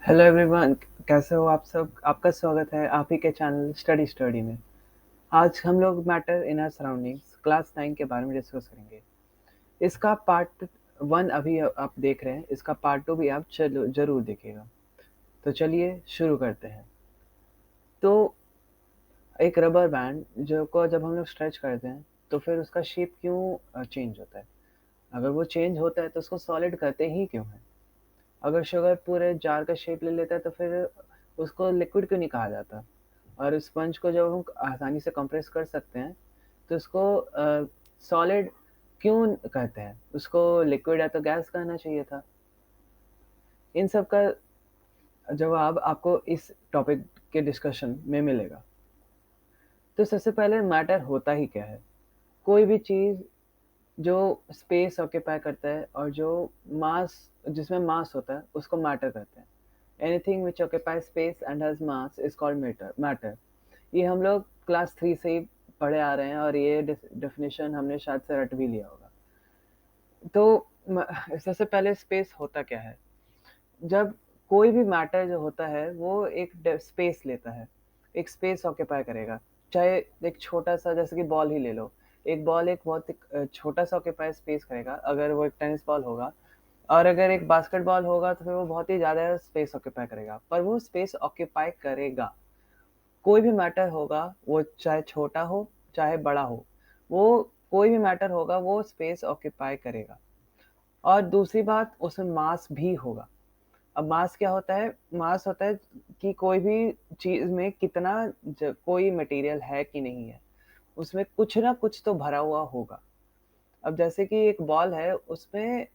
Hello everyone, कैसे हो आप सब? आपका स्वागत है आप ही के चैनल स्टडी स्टडी में। आज हम लोग matter in our surroundings class 9 के बारे में डिस्कस करेंगे। इसका पार्ट 1 अभी आप देख रहे हैं, इसका पार्ट 2 भी आप चलो ज़रूर देखिएगा। तो चलिए शुरू करते हैं। तो एक रबर बैंड जो को जब हम लोग स्ट्रेच करते हैं तो फिर उसका शेप क्यों चेंज होता है? अगर वो चेंज होता है तो उसको सॉलिड कहते ही क्यों हैं? अगर शुगर पूरे जार का शेप ले लेता है तो फिर उसको लिक्विड क्यों नहीं कहा जाता? और स्पंज को जब हम आसानी से कंप्रेस कर सकते हैं तो उसको सॉलिड क्यों कहते हैं? उसको लिक्विड या तो गैस कहना चाहिए था। इन सब का जवाब आपको इस टॉपिक के डिस्कशन में मिलेगा। तो सबसे पहले मैटर होता ही क्या है? कोई भी चीज़ जो स्पेस ऑक्यूपाई करता है और जो मास जिसमें मास होता है उसको मैटर कहते हैं। Anything which occupy space and has mass is called matter. ये हम लोग क्लास 3 से ही पढ़े आ रहे हैं और ये डेफिनेशन हमने शायद से रट भी लिया होगा। तो सबसे पहले स्पेस होता क्या है? जब कोई भी मैटर जो होता है वो एक स्पेस लेता है, एक स्पेस ऑक्यूपाई करेगा। चाहे एक छोटा सा जैसे कि बॉल ही ले लो। एक बॉल एक बहुत छोटा सा ऑक्यूपाई स्पेस करेगा अगर वो एक टेनिस बॉल होगा, और अगर एक बास्केटबॉल होगा तो फिर वो बहुत ही ज़्यादा स्पेस ऑक्यूपाई करेगा, पर वो स्पेस ऑक्यूपाई करेगा। कोई भी मैटर होगा, वो चाहे छोटा हो, चाहे बड़ा हो, वो कोई भी मैटर होगा, वो स्पेस ऑक्यूपाई करेगा। और दूसरी बात, उसमें मास भी होगा। अब मास क्या होता है? मास होता है कि कोई भी चीज़ में कितना कोई मटेरियल है कि नहीं है, उसमें कुछ ना कुछ तो भरा हुआ होगा। अब जैसे कि एक बॉल है, उसमें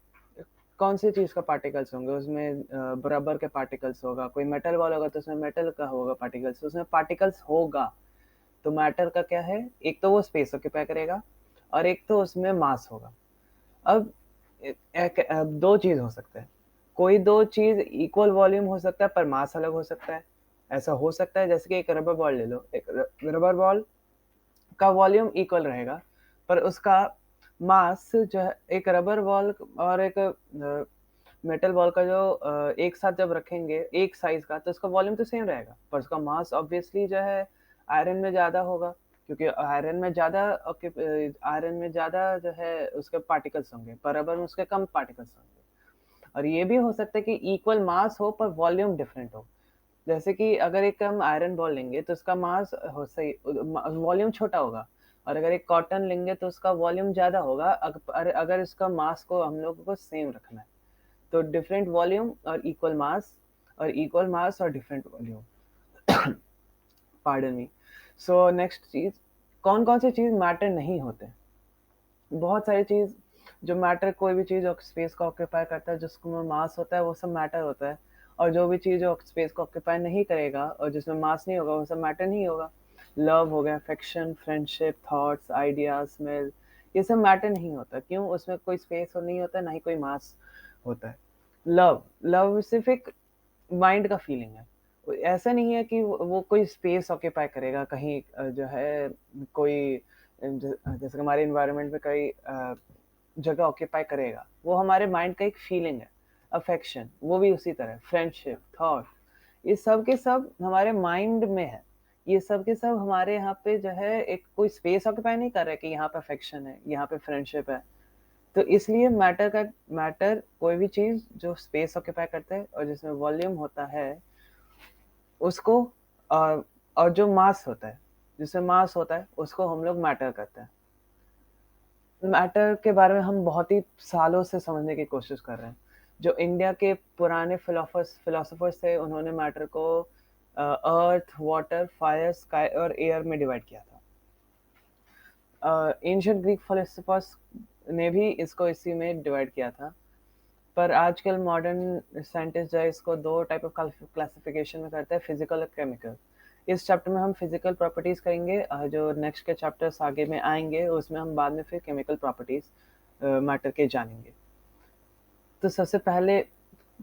कौन सी चीज़ का पार्टिकल्स होंगे? उसमें रबर के पार्टिकल्स होगा, कोई मेटल बॉल होगा तो उसमें मेटल का होगा पार्टिकल्स, उसमें पार्टिकल्स होगा। तो मैटर का क्या है? एक तो वो स्पेस ऑक्यूपाई करेगा और एक तो उसमें मास होगा। अब अब 2 चीज़ हो सकता है। कोई 2 चीज़ इक्वल वॉल्यूम हो सकता है पर मास अलग हो सकता है। ऐसा हो सकता है जैसे कि एक रबर बॉल ले लो। एक रबर बॉल का वॉल्यूम इक्वल रहेगा, पर उसका मास जो है एक रबर बॉल और एक मेटल बॉल का जो एक साथ जब रखेंगे एक साइज़ का तो उसका वॉल्यूम तो सेम रहेगा, पर उसका मास ऑब्वियसली जो है आयरन में ज़्यादा होगा, क्योंकि आयरन में ज़्यादा जो है उसके पार्टिकल्स होंगे, पर रबर में उसके कम पार्टिकल्स होंगे। और ये भी हो सकता है कि इक्वल मास हो पर वॉल्यूम डिफरेंट हो। जैसे कि अगर एक हम आयरन बॉल लेंगे तो उसका मास हो सही वॉल्यूम छोटा होगा, और अगर एक कॉटन लेंगे तो उसका वॉल्यूम ज़्यादा होगा, अगर इसका मास को हम लोगों को सेम रखना है। तो डिफरेंट वॉल्यूम और इक्वल मास, और इक्वल मास और different volume. Pardon me. So next चीज़, कौन कौन सी चीज़ मैटर नहीं होते? बहुत सारी चीज़ जो मैटर, कोई भी चीज़ स्पेस को ऑक्यूपाई करता है जिसमें मास होता है वो सब मैटर होता है, और जो भी चीज़ जो स्पेस को ऑक्यूपाई नहीं करेगा और जिसमें मास नहीं होगा वो सब मैटर नहीं होगा। लव हो गया, affection, friendship, thoughts, idea, smell, ये सब मैटर नहीं होता। क्यों? उसमें कोई स्पेस नहीं होता, ना ही कोई मास होता है। लव लव सिर्फ एक माइंड का फीलिंग है। ऐसा नहीं है कि वो कोई स्पेस ऑक्यूपाई करेगा कहीं, जो है कोई जैसे हमारे इन्वायरमेंट में कई जगह ऑक्यूपाई करेगा। वो हमारे माइंड का एक फीलिंग है। अफेक्शन वो भी उसी तरह, फ्रेंडशिप, थॉट, ये सब के सब हमारे माइंड में है। ये सब के सब हमारे यहाँ पे जो है एक कोई स्पेस ऑक्यूपाई नहीं कर रहा है कि यहाँ पे अफेक्शन है, यहाँ पे फ्रेंडशिप है। तो इसलिए मैटर कोई भी चीज़ जो स्पेस ऑक्यूपाई करता है और जिसमें वॉल्यूम होता है उसको, और जो मास होता है, जिसमें मास होता है उसको हम लोग मैटर कहते हैं। मैटर के बारे में हम बहुत ही सालों से समझने की कोशिश कर रहे हैं। जो इंडिया के पुराने फिलोसोफर्स थे उन्होंने मैटर को अर्थ, वाटर, फायर, स्काई और एयर में डिवाइड किया था। एंशिएंट ग्रीक फिलोसोफर्स ने भी इसको इसी में डिवाइड किया था, पर आजकल मॉडर्न साइंटिस्ट जो है इसको 2 टाइप ऑफ क्लासिफिकेशन में करते हैं, फिजिकल और केमिकल। इस चैप्टर में हम फिजिकल प्रॉपर्टीज करेंगे, जो नेक्स्ट के चैप्टर्स आगे में आएंगे उसमें हम बाद में फिर केमिकल प्रॉपर्टीज मैटर के जानेंगे। तो सबसे पहले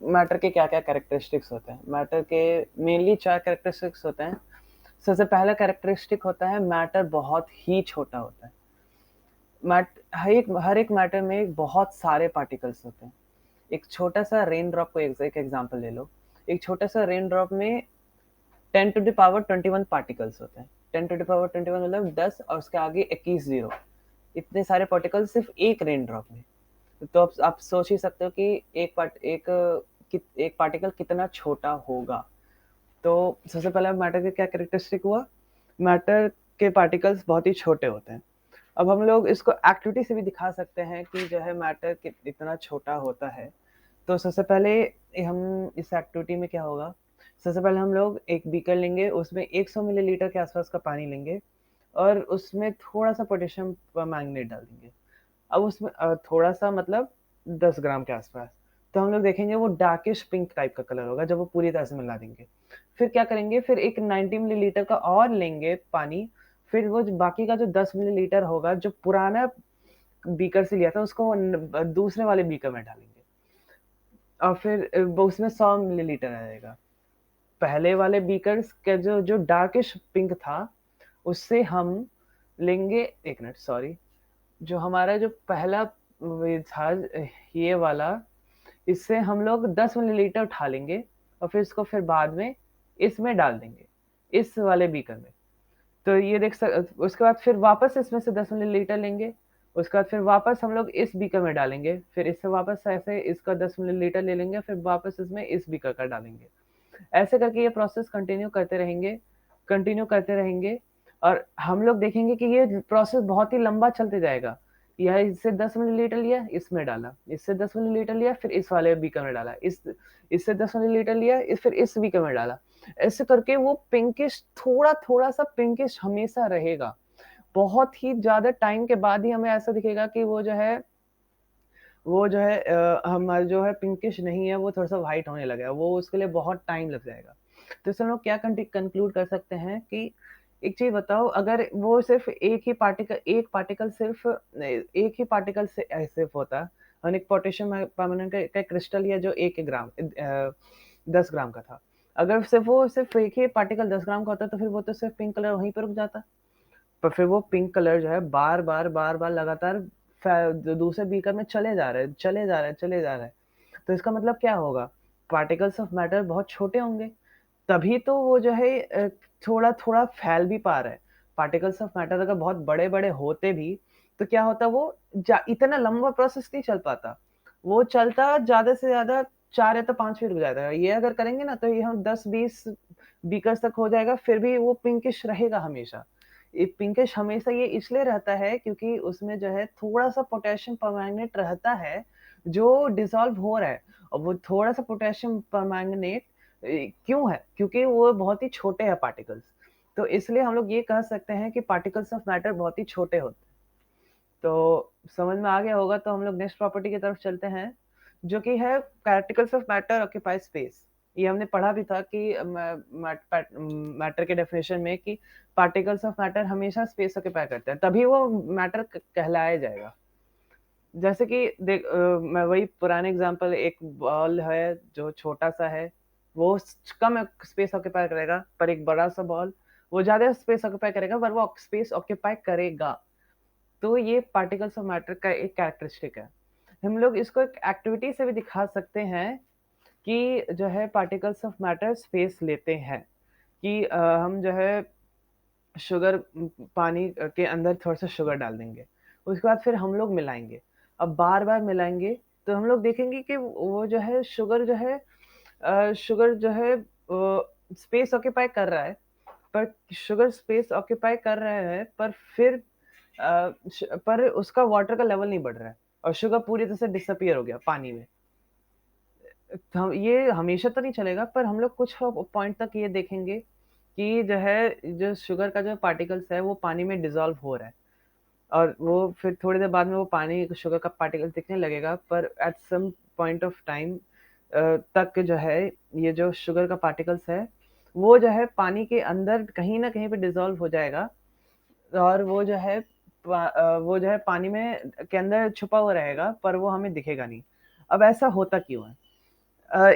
मैटर के क्या क्या कैरेक्टरिस्टिक्स होते हैं? मैटर के मेनली 4 कैरेक्टरिस्टिक्स होते हैं। सबसे पहला कैरेक्टरिस्टिक होता है मैटर बहुत ही छोटा होता है। हर एक मैटर में बहुत सारे पार्टिकल्स होते हैं। एक छोटा सा रेन ड्रॉप को एक एग्जांपल ले लो। एक छोटा सा रेन ड्रॉप में 10⁻21 पार्टिकल्स होते हैं। 10⁻21 मतलब 10 और उसके आगे 21 जीरो, इतने सारे पार्टिकल्स सिर्फ एक रेन ड्रॉप में। तो आप सोच ही सकते हो कि एक पार्टिकल कितना छोटा होगा। तो सबसे पहले मैटर के क्या कैरेक्टरिस्टिक हुआ, मैटर के पार्टिकल्स बहुत ही छोटे होते हैं। अब हम लोग इसको एक्टिविटी से भी दिखा सकते हैं कि जो है मैटर इतना छोटा होता है। तो सबसे पहले हम इस एक्टिविटी में क्या होगा, सबसे पहले हम लोग एक बीकर लेंगे, उसमें 100 मिलीलीटर के आसपास का पानी लेंगे और उसमें थोड़ा सा पोटेशियम मैंगनेट डाल देंगे। अब उसमें थोड़ा सा मतलब 10 ग्राम के आसपास। तो हम लोग देखेंगे वो डार्किश पिंक टाइप का कलर होगा जब वो पूरी तरह से मिला देंगे। फिर क्या करेंगे, फिर एक 90 मिलीलीटर का और लेंगे पानी, फिर वो बाकी का जो 10 मिलीलीटर होगा जो पुराना बीकर से लिया था उसको दूसरे वाले बीकर में डालेंगे और फिर उसमें 100 मिलीलीटर आएगा। पहले वाले बीकर्स का जो जो डार्किश पिंक था उससे हम लेंगे, एक मिनट सॉरी, जो हमारा जो पहला था ये वाला, इससे हम लोग 10 मिलीलीटर उठा लेंगे और फिर इसको फिर बाद में इसमें डाल देंगे, इस वाले बीकर में। तो ये उसके बाद फिर वापस इसमें से 10 मिलीलीटर लेंगे, उसके बाद फिर वापस हम लोग इस बीकर में डालेंगे, फिर इससे वापस ऐसे इसका 10 मिलीलीटर ले लेंगे, फिर वापस इसमें इस बीकर का डालेंगे। ऐसे करके ये प्रोसेस कंटिन्यू करते रहेंगे और हम लोग देखेंगे कि ये प्रोसेस बहुत ही लंबा चलते जाएगा। यह इससे 10 मिलीलीटर लिया, इसमें डाला, इससे 10 मिलीलीटर लिया, फिर इस वाले बीकर में डाला, इससे 10 मिलीलीटर लिया, फिर इस बीकर में डाला। ऐसे करके वो पिंकिश, थोड़ा सा पिंकिश हमेशा रहेगा। बहुत ही ज्यादा टाइम के बाद ही हमें ऐसा दिखेगा कि वो जो है हमारा जो है पिंकिश नहीं है, वो थोड़ा सा व्हाइट होने लगेगा, वो उसके लिए बहुत टाइम लग जाएगा। तो इससे हम लोग क्या कंक्लूड कर सकते हैं कि एक चीज बताओ, अगर वो सिर्फ एक ही पार्टिकल से ऐसे होता, और एक पोटेशियम परमानेंट का क्रिस्टल लिया जो 10 ग्राम का था, अगर सिर्फ एक ही पार्टिकल 10 ग्राम का होता तो फिर वो तो सिर्फ पिंक कलर वहीं पर रुक जाता। पर फिर वो पिंक कलर जो है बार बार लगातार दूसरे बीकर में चले जा रहे हैं। तो इसका मतलब क्या होगा, पार्टिकल्स ऑफ मैटर बहुत छोटे होंगे, तभी तो वो जो है थोड़ा थोड़ा फैल भी पा रहा है। पार्टिकल्स ऑफ मैटर अगर बहुत बड़े बड़े होते भी तो क्या होता, वो इतना लंबा प्रोसेस नहीं चल पाता, वो चलता ज्यादा से ज्यादा 4 या तो 5 फीट रुक जाता है। ये अगर करेंगे ना तो ये हम 10-20 बीकर्स तक हो जाएगा, फिर भी वो पिंकिश रहेगा हमेशा। ये पिंकिश हमेशा ये इसलिए रहता है क्योंकि उसमें जो है थोड़ा सा पोटेशियम परमैंगनेट रहता है जो डिसॉल्व हो रहा है। और वो थोड़ा सा पोटेशियम परमैंगनेट क्यों है, क्योंकि वो बहुत ही छोटे हैं पार्टिकल्स। तो इसलिए हम लोग ये कह सकते हैं कि पार्टिकल्स ऑफ मैटर बहुत ही छोटे होते हैं। तो समझ में आ गया होगा, तो हम लोग नेक्स्ट प्रॉपर्टी की तरफ चलते हैं जो कि है particles of matter occupy space. ये हमने पढ़ा भी था कि मैटर के डेफिनेशन में कि पार्टिकल्स ऑफ मैटर हमेशा स्पेस ऑक्यूपाई करते हैं, तभी वो मैटर कहलाया जाएगा। जैसे कि देख मैं वही पुराने एग्जांपल, एक बॉल है जो छोटा सा है, वो कम स्पेस ऑक्यूपाई करेगा, पर एक बड़ा सा बॉल वो ज्यादा स्पेस ऑक्यूपाई करेगा, पर वो स्पेस ऑक्यूपाई करेगा। तो ये पार्टिकल्स ऑफ मैटर का एक कैरेक्टरिस्टिक है। हम लोग इसको एक एक्टिविटी से भी दिखा सकते हैं कि जो है पार्टिकल्स ऑफ मैटर स्पेस लेते हैं, कि हम जो है शुगर, पानी के अंदर थोड़ा सा शुगर डाल देंगे, उसके बाद फिर हम लोग मिलाएंगे। अब बार बार मिलाएंगे तो हम लोग देखेंगे कि वो जो है शुगर जो है स्पेस ऑक्यूपाई कर रहा है, पर शुगर स्पेस ऑक्यूपाई कर रहा है, पर फिर पर उसका वाटर का लेवल नहीं बढ़ रहा है और शुगर पूरी तरह से डिसअपियर हो गया पानी में। तो ये हमेशा तो नहीं चलेगा, पर हम लोग कुछ पॉइंट तक ये देखेंगे कि जो है जो शुगर का जो पार्टिकल्स है वो पानी में डिसॉल्व हो रहा है, और वो फिर थोड़ी देर बाद में वो पानी शुगर का पार्टिकल दिखने लगेगा, पर at some point of time तक जो है ये जो शुगर का पार्टिकल्स है वो जो है पानी के अंदर कहीं ना कहीं पे डिसॉल्व हो जाएगा, और वो जो है पानी में के अंदर छुपा हुआ रहेगा, पर वो हमें दिखेगा नहीं। अब ऐसा होता क्यों है,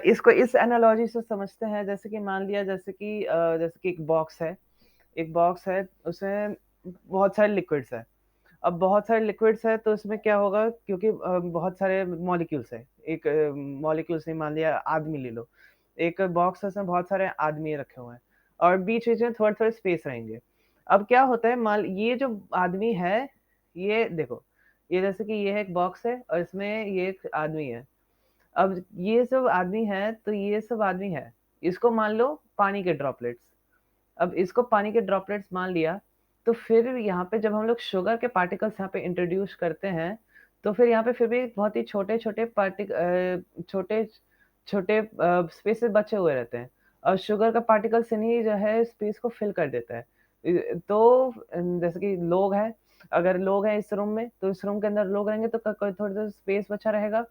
इसको इस एनालॉजी से समझते हैं। जैसे कि मान लिया, जैसे कि एक बॉक्स है, उसमें बहुत सारे लिक्विड्स है। अब बहुत सारे लिक्विड्स है तो उसमें क्या होगा, क्योंकि बहुत सारे मॉलिक्यूल्स है, एक मॉलिक्यूल्स नहीं, मान लिया आदमी ले लो, एक बॉक्स है उसमें बहुत सारे आदमी रखे हुए हैं और बीच-बीच में थोड़े-थोड़े स्पेस रहेंगे। अब क्या होता है मान ये जो आदमी है, ये देखो, ये जैसे कि ये एक बॉक्स है और इसमें ये एक आदमी है। अब ये सब आदमी है, तो ये सब आदमी है। इसको मान लो पानी के ड्रॉपलेट्स। अब इसको पानी के ड्रॉपलेट्स मान लिया, तो फिर यहाँ पे जब हम लोग शुगर के पार्टिकल्स यहाँ पे इंट्रोड्यूस करते हैं, तो फिर यहाँ पे फिर भी बहुत ही छोटे-छोटे छोटे स्पेसेस बचे हुए रहते हैं और शुगर का पार्टिकल्स इन्हीं जो है स्पेस को फिल कर देता है। तो जैसे कि लोग हैं, अगर लोग हैं इस रूम में, तो इस रूम के अंदर लोग रहेंगे तो क क थोड़ा-सा स्पेस बचा रहेगा।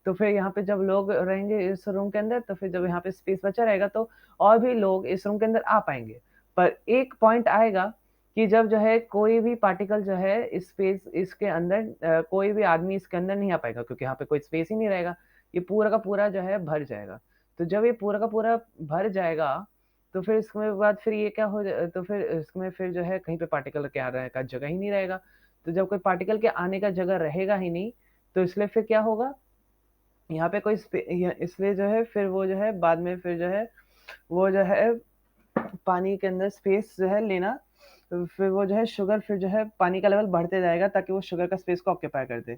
तो फिर यहाँ पे जब लोग रहेंगे इस रूम के अंदर, तो फिर जब यहाँ पे स्पेस बचा रहेगा, तो और भी लोग इस रूम के अंदर आ पाएँगे। पर एक पॉइंट आएगा कि जब जो है कोई भी पार्टिकल जो है इस स्पेस इसके अंदर कोई भी आदमी इसके अंदर नहीं आ पाएगा क्योंकि यहाँ पे कोई स्पेस ही नहीं रहेगा। ये पूरा का पूरा जो है भर जाएगा। तो जब ये पूरा का पूरा भर जाएगा, तो फिर इसके बाद फिर ये क्या हो ज तो फिर इसमें फिर जो है कहीं पे पार्टिकल के आने का जगह ही नहीं रहेगा। तो जब कोई पार्टिकल के आने का जगह रहेगा ही नहीं, तो इसलिए फिर क्या होगा, यहाँ पे कोई इसलिए जो है फिर वो जो है बाद में फिर जो है वो जो है पानी के अंदर स्पेस जो है लेना, फिर वो जो है शुगर फिर जो है पानी का लेवल बढ़ते जाएगा ताकि वो शुगर का स्पेस को ऑक्यूपाई कर दे।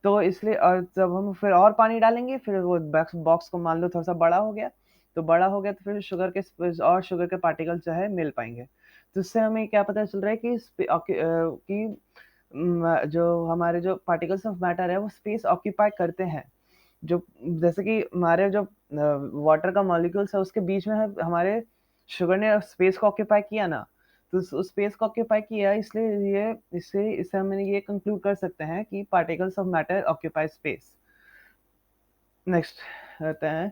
तो इसलिए और जब हम फिर और पानी डालेंगे, फिर वो बॉक्स बॉक्स को मान लो थोड़ा-सा बड़ा हो गया, तो बड़ा हो गया तो फिर शुगर के स्पेस और शुगर के पार्टिकल्स जो है मिल पाएँगे। तो इससे हमें क्या पता चल रहा है कि जो हमारे जो पार्टिकल्स ऑफ मैटर है वो स्पेस ऑक्यूपाई करते हैं। जो जैसे कि हमारे जो वाटर का मॉलिक्यूल्स है उसके बीच में है हमारे शुगर ने स्पेस को ऑक्यूपाई किया ना, तो उस स्पेस को ऑक्यूपाई किया इसलिए ये इससे हम ये कंक्लूड कर सकते हैं कि particles of matter occupy space. Next रहते हैं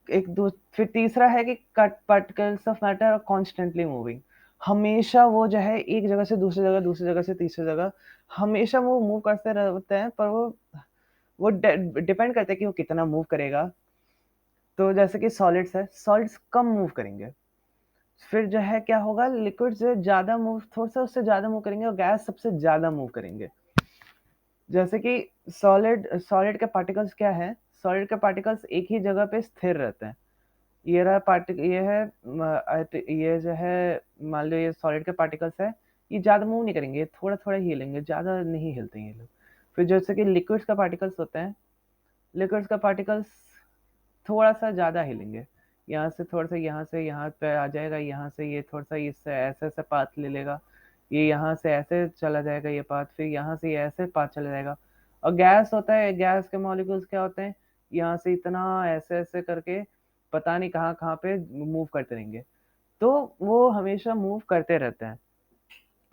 एक दो फिर तीसरा है कि कट particles of matter are constantly moving. हमेशा वो जो है एक जगह से दूसरी जगह से तीसरी जगह, हमेशा वो मूव करते रहते हैं पर वो डिपेंड करता है कि वो कितना मूव करेगा। तो जैसे कि सॉलिड्स है, सॉलिड्स कम मूव करेंगे। फिर जो है क्या होगा लिक्विड्स जो है ज़्यादा मूव थोड़ा-सा उससे ज़्यादा मूव करेंगे और गैस सबसे ज़्यादा मूव करेंगे। जैसे कि सॉलिड सॉलिड के पार्टिकल्स क्या है? सॉलिड के पार्टिकल्स एक ही जगह पे स्थिर रहते हैं। ये रहा ये है ये जो है मान लो ये सॉलिड के पार्टिकल्स है, ये ज़्यादा मूव नहीं करेंगे, थोड़ा-थोड़ा ही हिलेंगे, ज़्यादा नहीं हिलते हैं ये लोग। फिर जैसे कि लिक्विड्स का पार्टिकल्स होते हैं, लिक्विड्स का पार्टिकल्स थोड़ा-सा ज़्यादा हिलेंगे। यहाँ से थोड़ा-सा यहाँ से यहाँ पे आ जाएगा, यहाँ से ये थोड़ा-सा इससे ऐसे-ऐसे पाथ ले लेगा। ये यहाँ से ऐसे चला जाएगा ये पाथ, फिर यहाँ से ये ऐसे पाथ चला जाएगा। और गैस होता है, गैस के मॉलिक्यूल्स क्या होते हैं, यहाँ से इतना ऐसे-ऐसे करके पता नहीं कहाँ-कहाँ पे मूव करते रहेंगे। तो वो हमेशा मूव करते रहते हैं।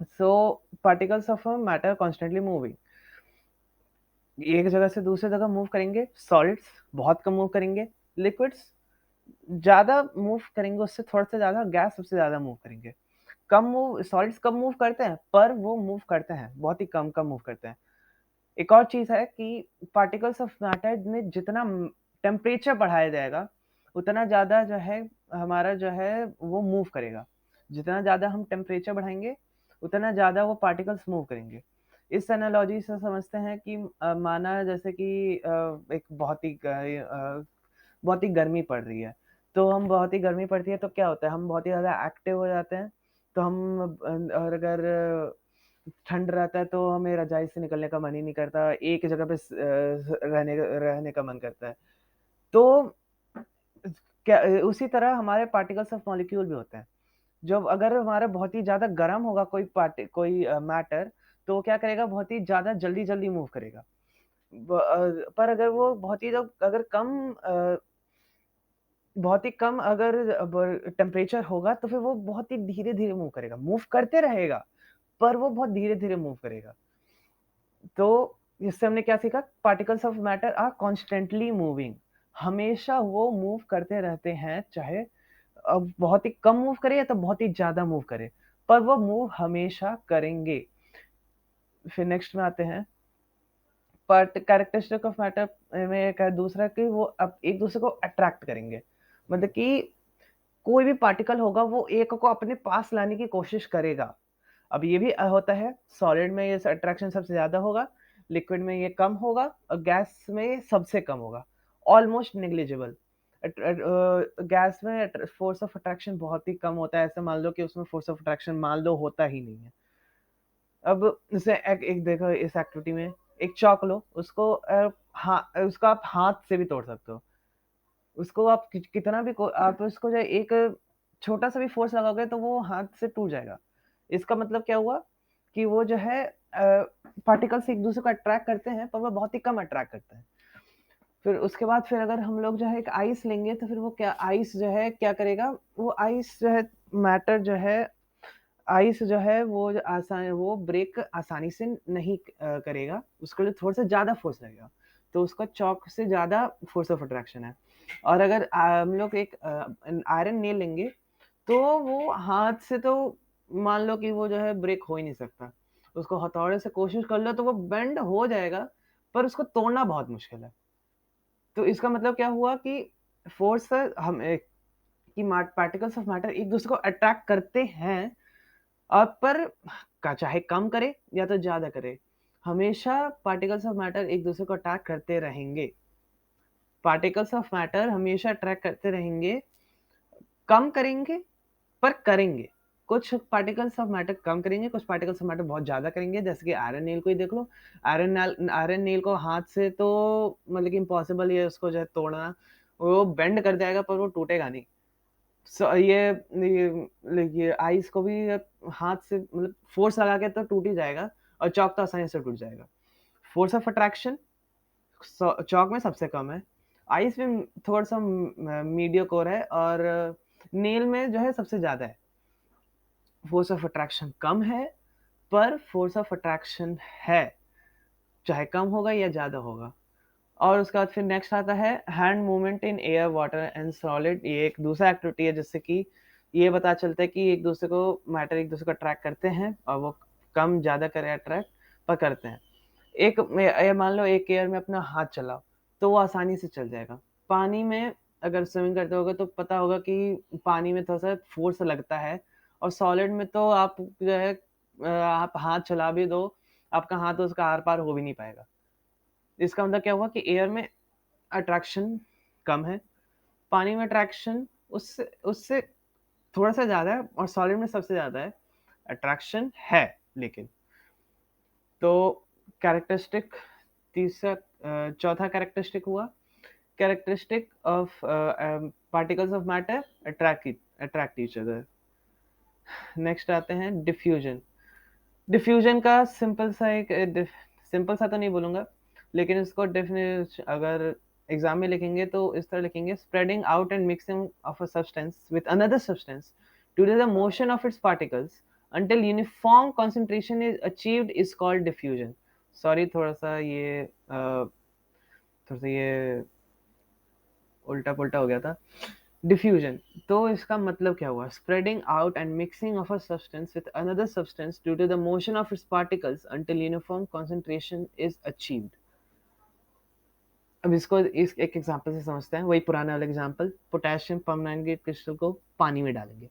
So particles of a matter constantly moving. एक जगह से दूसरी जगह मूव करेंगे, सॉलिड्स बहुत कम मूव करेंगे, लिक्विड्स ज़्यादा मूव करेंगे उससे थोड़ा-सा ज़्यादा, गैस सबसे ज़्यादा मूव करेंगे। कम मूव सॉलिड्स कम मूव करते हैं, पर वो मूव करते हैं, बहुत ही कम-कम मूव करते हैं। एक और चीज़ है कि पार्टिकल्स ऑफ मैटर में जितना टेम्परेचर बढ़ाया जाएगा, उतना ज़्यादा जो है हमारा जो है वो मूव करेगा। जितना ज़्यादा हम टेम्परेचर बढ़ाएँगे, उतना ज़्यादा वो पार्टिकल्स मूव करेंगे। इस एनालॉजी से समझते हैं कि माना जैसे कि एक बहुत ही गर्मी पड़ रही है। तो हम बहुत ही गर्मी पड़ती है तो क्या होता है, हम बहुत ही ज़्यादा एक्टिव हो जाते हैं। तो हम और अगर ठंड रहता है तो हमें रज़ाई से निकलने का मन ही नहीं करता, एक जगह पे रहने का मन करता है। तो क्या उसी तरह हमारे पार्टिकल्स ऑफ मॉलिक्यूल भी होते हैं। जब अगर हमारा बहुत ही ज़्यादा गर्म होगा कोई मैटर, तो वो क्या करेगा बहुत ही ज़्यादा जल्दी-जल्दी मूव करेगा। पर अगर वो बहुत ही जब अगर बहुत ही कम अगर ब टेम्परेचर होगा तो फिर वो बहुत ही धीरे-धीरे मूव करेगा। मूव करते रहेगा, पर वो बहुत धीरे-धीरे मूव करेगा। तो इससे हमने क्या सीखा? Particles of matter are constantly moving. हमेशा वो मूव करते रहते हैं, चाहे बहुत ही कम मूव करे या तो बहुत ही ज़्यादा मूव करे, पर वो मूव हमेशा करेंगे। फिर नेक्स्ट में आते हैं, बट कैरेक्टरिस्टिक ऑफ मैटर में एक है दूसरा कि वो अब एक-दूसरे को अट्रैक्ट करेंगे। मतलब कि कोई भी पार्टिकल होगा वो एक को अपने पास लाने की कोशिश करेगा। अब ये भी होता है सॉलिड में ये अट्रैक्शन सबसे ज़्यादा होगा, लिक्विड में ये कम होगा और गैस में ये सबसे कम होगा, ऑलमोस्ट नेग्लिजिबल। गैस में फोर्स ऑफ अट्रैक्शन बहुत ही कम होता है, ऐसे मान लो कि उसमें फोर्स ऑफ अट्रैक्शन मान लो होता ही नहीं है। अब जैसे एक देखो इस एक्टिविटी में, एक चौक लो, उसको उसको आप हाथ से भी तोड़ सकते हो। उसको आप कितना भी आप उसको जो है एक छोटा सा भी फोर्स लगाओगे तो वो हाथ से टूट जाएगा। इसका मतलब क्या हुआ कि वो जो है पार्टिकल्स एक दूसरे को अट्रैक्ट करते हैं, पर वो बहुत ही कम अट्रैक्ट करते हैं। फिर उसके बाद फिर अगर हम लोग जो है एक आइस लेंगे, तो फिर वो क्या आइस जो है क्या करेगा, वो आइस जो है मैटर जो है आइस जो है वो ब्रेक आसानी से नहीं करेगा, उसके लिए थोड़ा सा ज़्यादा फोर्स लगेगा, तो उसका चॉक से ज़्यादा फोर्स ऑफ अट्रैक्शन है। और अगर हम लोग एक आयरन नेल लेंगे, तो वो हाथ से तो मान लो कि वो जो है ब्रेक हो ही नहीं सकता। उसको हथौड़े से कोशिश कर लो तो वो बेंड हो जाएगा, पर उसको तोड़ना बहुत मुश्किल है। तो इसका मतलब क्या हुआ कि फोर्स हम कि पार्टिकल्स ऑफ मैटर एक दूसरे को अट्रैक्ट करते हैं, और पर चाहे कम करे या तो ज्यादा करे, हमेशा पार्टिकल्स ऑफ मैटर एक दूसरे को अट्रैक्ट करते रहेंगे। पार्टिकल्स ऑफ मैटर हमेशा अट्रैक्ट करते रहेंगे, कम करेंगे पर करेंगे। कुछ पार्टिकल्स ऑफ मैटर कम करेंगे, कुछ पार्टिकल्स ऑफ मैटर बहुत ज्यादा करेंगे, जैसे कि आयरन नेल को ही देख लो। आयरन नेल को हाथ से तो मतलब कि इम्पॉसिबल है उसको जो है तोड़ना, वो बेंड कर जाएगा पर वो टूटेगा नहीं। ये आइस को भी हाथ से मतलब फोर्स लगा के तो टूट ही जाएगा, और चौक तो आसानी से टूट जाएगा। फोर्स ऑफ अट्रैक्शन चौक में सबसे कम है, आइस में थोड़ा सा मीडियोकोर है, और नेल में जो है सबसे ज्यादा है। फोर्स ऑफ अट्रैक्शन कम है, पर फोर्स ऑफ अट्रैक्शन है, चाहे कम होगा या ज्यादा होगा। और उसके बाद फिर नेक्स्ट आता है hand movement in air water and solid. ये एक दूसरा एक्टिविटी है जिससे कि ये पता चलता है कि एक दूसरे को मैटर एक दूसरे को अट्रैक्ट करते हैं, और वो कम ज्यादा करे अट्रैक्ट पर करते हैं। ये मान लो एक एयर में अपना हाथ चलाओ, तो वो आसानी से चल जाएगा। पानी में अगर स्विमिंग करते होगे तो पता होगा कि पानी में थोड़ा सा फोर्स लगता है, और सॉलिड में तो आप जो है आप हाथ चला भी दो, आपका हाथ तो उसका आर पार हो भी नहीं पाएगा। इसका मतलब क्या हुआ कि एयर में अट्रैक्शन कम है, पानी में अट्रैक्शन उससे उससे थोड़ा सा ज्यादा है, और सॉलिड में सबसे ज्यादा है अट्रैक्शन है। लेकिन तो कैरेक्टरिस्टिक तीसरा चौथा कैरेक्टरिस्टिक हुआ characteristic of particles of matter attract each other. Next आते हैं डिफ्यूजन। डिफ्यूजन का सिंपल सा तो नहीं बोलूंगा, लेकिन इसको डेफिनेशन अगर एग्जाम में लिखेंगे तो इस तरह लिखेंगे, spreading out and mixing of a substance with another substance due to the motion of its particles until uniform concentration is achieved is called diffusion। Sorry थोड़ा सा ये उल्टा पुल्टा हो गया था। डिफ्यूजन, तो इसका मतलब क्या हुआ, spreading out and mixing of a substance with another substance due to the motion of its particles until uniform concentration is achieved। अब इसको इस एक एग्जांपल से समझते हैं, वही पुराना वाला एग्जांपल, पोटेशियम परमैंगनेट क्रिस्टल को पानी में डालेंगे।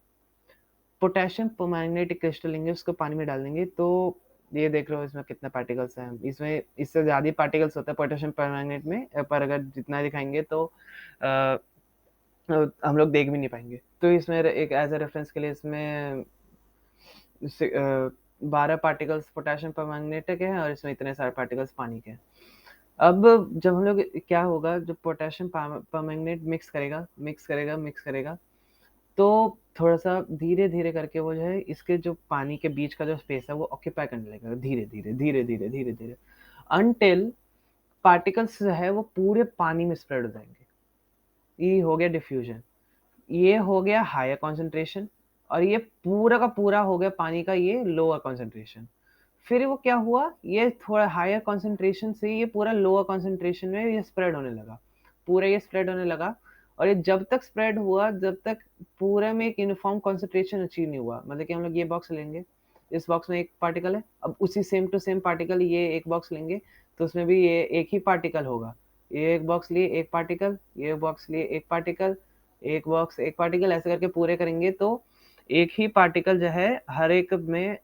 पोटेशियम परमैंगनेट क्रिस्टल लेंगे, उसको पानी में डाल देंगे, तो ये देख रहे हो इसमें कितने पार्टिकल्स हैं। इसमें इससे ज्यादा पार्टिकल्स होता है पोटेशियम परमैंगनेट में, पर अगर जितना दिखाएंगे तो हम लोग देख भी नहीं पाएंगे। तो इसमें एक एज ए रेफरेंस के लिए इसमें 12 पार्टिकल्स पोटेशियम परमैंगनेट के हैं, और इसमें इतने सारे पार्टिकल्स पानी के हैं। अब जब हम लोग क्या होगा, जब पोटेशियम परमैंगनेट मिक्स करेगा, तो थोड़ा सा धीरे धीरे करके वो जो है इसके जो पानी के बीच का जो स्पेस है वो ऑक्यूपाई करने लगेगा, धीरे धीरे अनटिल पार्टिकल्स जो है वो पूरे पानी में स्प्रेड हो जाएंगे। ये हो गया डिफ्यूजन। ये हो गया हायर कॉन्सेंट्रेशन, और ये पूरा का पूरा हो गया पानी का ये लोअर कॉन्सेंट्रेशन। फिर वो क्या हुआ, ये थोड़ा हायर कॉन्सेंट्रेशन से ये पूरा लोअर कॉन्सेंट्रेशन में ये स्प्रेड होने लगा, पूरा ये स्प्रेड होने लगा। और ये जब तक स्प्रेड हुआ, जब तक पूरे में एक यूनिफॉर्म कॉन्सेंट्रेशन अचीव नहीं हुआ। मतलब कि हम लोग ये बॉक्स लेंगे, इस बॉक्स में एक पार्टिकल है, अब उसी सेम टू सेम पार्टिकल ये एक बॉक्स लेंगे, तो उसमें भी ये एक ही पार्टिकल होगा। ये एक बॉक्स लिए एक पार्टिकल, ये बॉक्स लिए एक पार्टिकल, एक बॉक्स एक पार्टिकल, ऐसे करके पूरे करेंगे तो एक ही पार्टिकल जो है हर एक में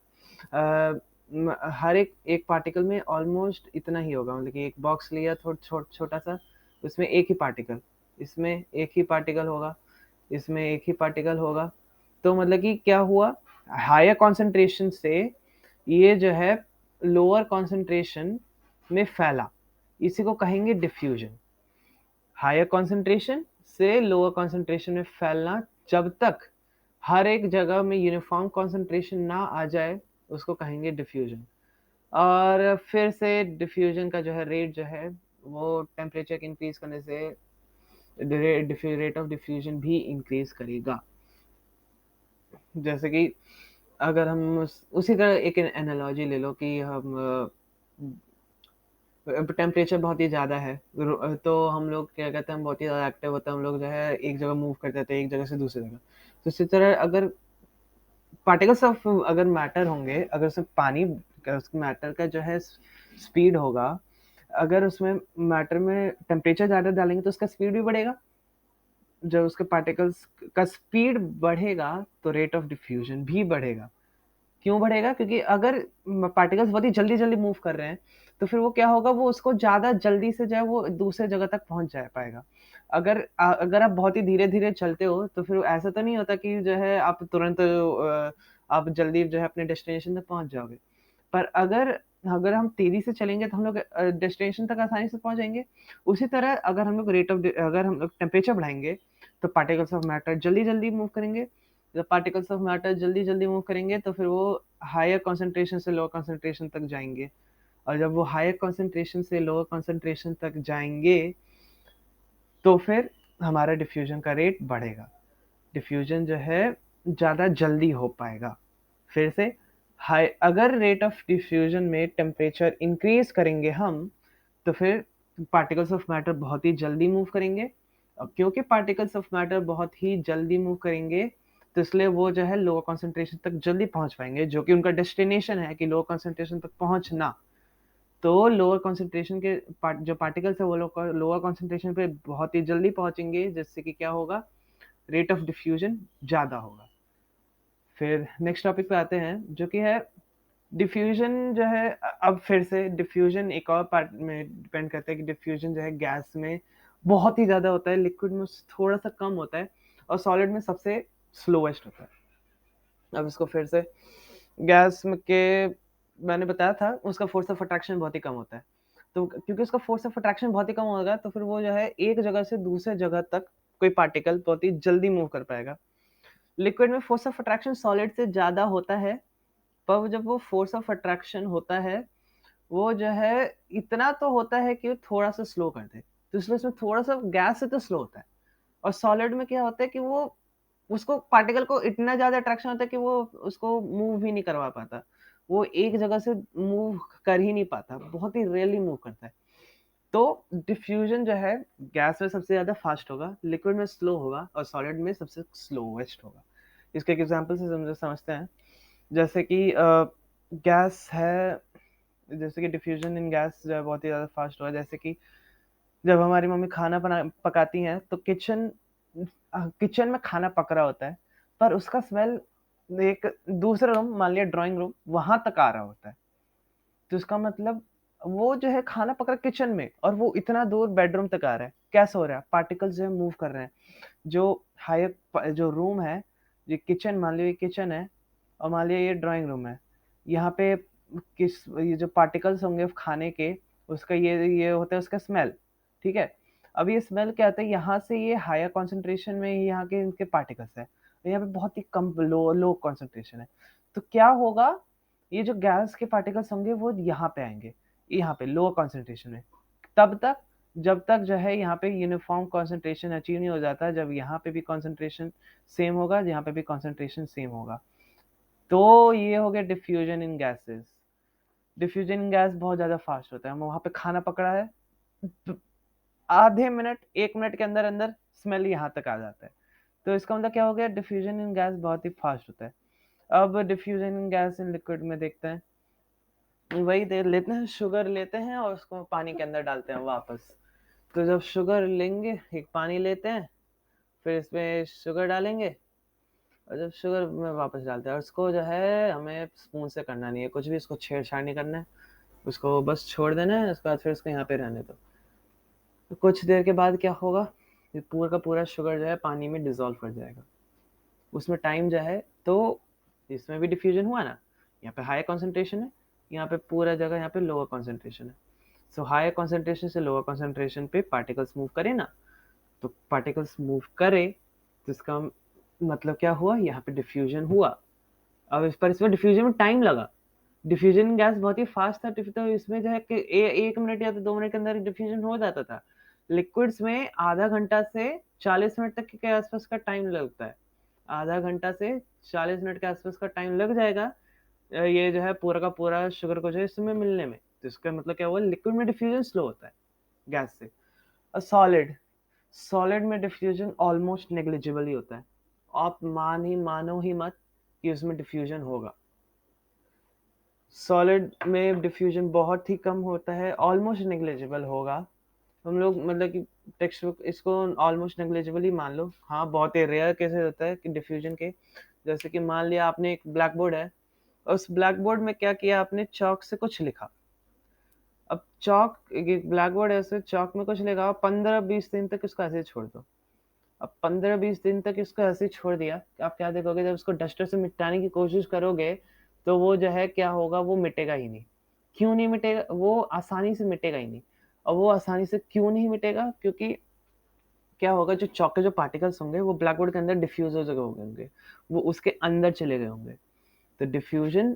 हर एक एक पार्टिकल में ऑलमोस्ट इतना ही होगा। मतलब कि एक बॉक्स लिया थोड़ा छोटा सा, उसमें एक ही पार्टिकल, इसमें एक ही पार्टिकल होगा, इसमें एक ही पार्टिकल होगा। तो मतलब कि क्या हुआ, हायर कॉन्सेंट्रेशन से ये जो है लोअर कॉन्सेंट्रेशन में फैला, इसी को कहेंगे डिफ्यूजन। हायर कॉन्सेंट्रेशन से लोअर कॉन्सेंट्रेशन में फैलना, जब तक हर एक जगह में यूनिफॉर्म कॉन्सेंट्रेशन ना आ जाए उसको कहेंगे डिफ्यूजन। और फिर से डिफ्यूजन का जो है रेट जो है वो टेम्परेचर इंक्रीज करने से रेट ऑफ डिफ्यूजन भी इंक्रीज करेगा। जैसे कि अगर हम उसी का एक एनालॉजी ले लो कि हम टेम्परेचर बहुत ही ज़्यादा है, तो हम लोग क्या कहते हैं, हम बहुत ही ज़्यादा एक्टिव होते हैं, हम लोग जो है एक जगह मूव करते थे एक जगह से दूसरी जगह। तो इसी तरह अगर पार्टिकल्स ऑफ अगर मैटर होंगे, अगर उसमें पानी उस मैटर का जो है स्पीड होगा, अगर उसमें मैटर में टेम्परेचर ज़्यादा डालेंगे तो उसका स्पीड भी बढ़ेगा। जब उसके पार्टिकल्स का स्पीड बढ़ेगा तो रेट ऑफ डिफ्यूजन भी बढ़ेगा। क्यों बढ़ेगा? क्योंकि अगर पार्टिकल्स बहुत ही जल्दी-जल्दी मूव कर रहे हैं, तो फिर वो क्या होगा, वो उसको ज़्यादा जल्दी से जो है वो दूसरे जगह तक पहुँच जा पाएगा। अगर आप बहुत ही धीरे-धीरे चलते हो, तो फिर ऐसा तो नहीं होता कि जो है आप तुरंत आप जल्दी जो है अपने डेस्टिनेशन तक पहुँच जाओगे। पर अगर अगर हम तेज़ी से चलेंगे तो हम लोग डेस्टिनेशन तक आसानी से पहुँच जाएँगे। उसी तरह अगर हम लोग टेम्परेचर बढ़ाएँगे, तो पार्टिकल्स ऑफ मैटर जल्दी-जल्दी मूव करेंगे। जब पार्टिकल्स ऑफ मैटर जल्दी-जल्दी मूव करेंगे तो फिर वो हायर कॉन्सन्ट्रेशन से लोअर कॉन्सन्ट्रेशन तक जाएँगे, और जब वो हायर कॉन्सन्ट्रेशन से लोअर कॉन्सन्ट्रेशन तक जाएँगे, तो फिर हमारा डिफ्यूज़न का रेट बढ़ेगा। डिफ्यूज़न जो है ज़्यादा जल्दी हो पाएगा। फिर से अगर रेट ऑफ डिफ्यूज़न में टेम्परेचर इंक्रीज़ करेंगे हम, तो फिर पार्टिकल्स ऑफ मैटर बहुत ही जल्दी मूव करेंगे। क्योंकि पार्टिकल्स ऑफ मैटर बहुत ही जल्दी मूव करेंगे, तो इसलिए वो जो है लोअर कॉन्सन्ट्रेशन तक जल्दी पहुँच पाएँगे, जो कि उनका डेस्टिनेशन है कि लोअर कॉन्सन्ट्रेशन तक पहुँचना। तो लोअर कॉन्सन्ट्रेशन के जो पार्टिकल्स हैं वो लोग लोअर कॉन्सन्ट्रेशन पे बहुत ही जल्दी पहुँचेंगे, जिससे कि क्या होगा, रेट ऑफ डिफ्यूज़न ज़्यादा होगा। फिर नेक्स्ट टॉपिक पे आते हैं, जो कि है डिफ्यूज़न जो है। अब फिर से डिफ्यूज़न एक और पार्ट में डिपेंड करता है कि डिफ्यूज़न जो है गैस में बहुत ही ज़्यादा होता है, लिक्विड में थोड़ा-सा कम होता है, और सॉलिड में सबसे स्लोएस्ट होता है। अब इसको फिर से गैस में के मैंने बताया था, उसका फ़ोर्स ऑफ अट्रैक्शन बहुत ही कम होता है। तो क्योंकि उसका फ़ोर्स ऑफ अट्रैक्शन बहुत ही कम होगा, तो फिर वो जो है एक जगह से दूसरे जगह तक कोई पार्टिकल बहुत ही जल्दी मूव कर पाएगा। लिक्विड में फ़ोर्स ऑफ अट्रैक्शन सॉलिड से ज़्यादा होता है, पर जब वो फ़ोर्स ऑफ अट्रैक्शन होता है, वो जो है इतना तो होता है कि वो थोड़ा-सा स्लो कर दे। तो इसलिए उसमें थोड़ा-सा गैस से तो स्लो होता है, और सॉलिड में क्या होता है कि वो उसको पार्टिकल को इतना ज़्यादा अट्रैक्शन होता है कि वो उसको मूव ही नहीं करवा पाता। वो एक जगह से मूव कर ही नहीं पाता, बहुत ही रेयरली मूव करता है। तो डिफ्यूज़न जो है गैस में सबसे ज़्यादा फ़ास्ट होगा, लिक्विड में स्लो होगा, और सॉलिड में सबसे स्लोवेस्ट होगा। इसके एक एग्ज़ाम्पल से समझते हैं। जैसे कि गैस है, जैसे कि डिफ्यूज़न इन गैस जो है बहुत ही ज़्यादा फ़ास्ट हुआ। जैसे कि जब हमारी मम्मी खाना पकाती हैं, तो किचन में खाना पक रहा होता है, पर उसका स्मेल एक दूसरा रूम, मान लिया ड्राइंग रूम, वहाँ तक आ रहा होता है। तो इसका मतलब वो जो है खाना पक रहा है किचन में, और वो इतना दूर बेडरूम तक आ रहा है। कैसे हो रहा है? पार्टिकल्स जो है मूव कर रहे हैं। जो हायर जो रूम है, ये किचन, मान लीजिए किचन है, और मान लीजिए ये ड्राइंग रूम है। यहाँ पे ये जो पार्टिकल्स होंगे खाने के, उसका ये होता है उसका स्मेल, ठीक है? अब ये स्मेल क्या होता है, यहाँ से ये हायर कॉन्सन्ट्रेशन में ही यहाँ के इनके पार्टिकल्स हैं। यहाँ पे बहुत ही कम लो लो कॉन्सन्ट्रेशन है। तो क्या होगा, ये जो गैस के पार्टिकल्स होंगे वो यहाँ पे आएँगे, यहाँ पे लोअर कॉन्सन्ट्रेशन में। तब तक जब तक जो है यहाँ पे यूनिफ़ॉर्म कॉन्सन्ट्रेशन अचीव नहीं हो जाता, जब यहाँ पे भी कॉन्सन्ट्रेशन सेम होगा, यहाँ पे भी कॉन्सन्ट्रेशन सेम होगा। तो ये हो गया डिफ्यूज़न इन गैसेज़। डिफ्यूज़न इन गैस बहुत ज़्यादा फ़ास्ट होता है। वहाँ पे खाना पक रहा है, ब आधे मिनट, 1 मिनट के अंदर-अंदर स्मेल यहाँ तक आ जाता है। तो इसका मतलब क्या हो गया, डिफ्यूज़न इन गैस बहुत ही फ़ास्ट होता है। अब diffusion in gas in liquid में देखते हैं। वही दे लेते हैं, शुगर लेते हैं और उसको पानी के अंदर डालते हैं वापस। तो जब शुगर लेंगे, एक पानी लेते हैं, फिर इसमें शुगर डालेंगे, और जब शुगर में वापस डालते हैं, और उसको जो है हमें स्पून से करना नहीं है, कुछ भी इसको छेड़-छाड़ नहीं करना है। उसको बस छोड़ देना है, उसके बाद फिर इसको यहाँ पे रहने दो। तो कुछ देर के बाद क्या होगा, ये पूरा का पूरा शुगर जो है पानी में डिसॉल्व कर जाएगा। उसमें टाइम जो है, तो इसमें भी डिफ्यूजन हुआ ना, यहाँ पे हाई कॉन्सेंट्रेशन है, यहाँ पे पूरा जगह यहाँ पे लोअर कॉन्सेंट्रेशन है। सो हाई कॉन्सेंट्रेशन से लोअर कॉन्सेंट्रेशन पे पार्टिकल्स मूव करे ना, तो पार्टिकल्स मूव करे तो इसका मतलब क्या हुआ, यहाँ पे डिफ्यूजन हुआ। अब इसमें डिफ्यूजन में टाइम लगा। डिफ्यूजन गैस बहुत ही फास्ट था, तो इसमें जो है कि 1 मिनट या तो 2 मिनट के अंदर डिफ्यूजन हो जाता था। लिक्विड्स में आधा घंटा से 40 मिनट तक के आसपास का टाइम लगता है। आधा घंटा से 40 मिनट के आसपास का टाइम लग जाएगा ये जो है पूरा का पूरा शुगर को जो है इसमें मिलने में। तो इसका मतलब क्या हुआ, लिक्विड में डिफ्यूजन स्लो होता है गैस से। और सॉलिड, सॉलिड में डिफ्यूजन ऑलमोस्ट नेग्लिजिबल ही होता है। आप मानो ही मत कि उसमें डिफ्यूजन होगा। सॉलिड में डिफ्यूजन बहुत ही कम होता है, ऑलमोस्ट नेग्लिजिबल होगा। हम लोग मतलब कि टेक्स्ट बुक इसको ऑलमोस्ट नेग्लिजिबल ही मान लो। हाँ, बहुत ही रेयर केसेस होता है कि डिफ्यूजन के। जैसे कि मान लिया आपने एक ब्लैक बोर्ड है, उस ब्लैक बोर्ड में क्या किया आपने, चौक से कुछ लिखा। अब चौक, ब्लैक बोर्ड ऐसे चौक में कुछ लिखा, 15-20 दिन तक इसको ऐसे ही छोड़ दो। अब 15-20 दिन तक इसको ऐसे ही छोड़ दिया, आप क्या देखोगे, जब इसको डस्टर से मिटाने की कोशिश करोगे तो वो जो है क्या होगा, वो मिटेगा ही नहीं। क्यों नहीं मिटेगा, वो आसानी से मिटेगा ही नहीं। और वो आसानी से क्यों नहीं मिटेगा, क्योंकि क्या होगा, जो चौक के जो पार्टिकल्स होंगे वो ब्लैक बोर्ड के अंदर डिफ्यूज हो गए होंगे, वो उसके अंदर चले गए होंगे। तो डिफ्यूजन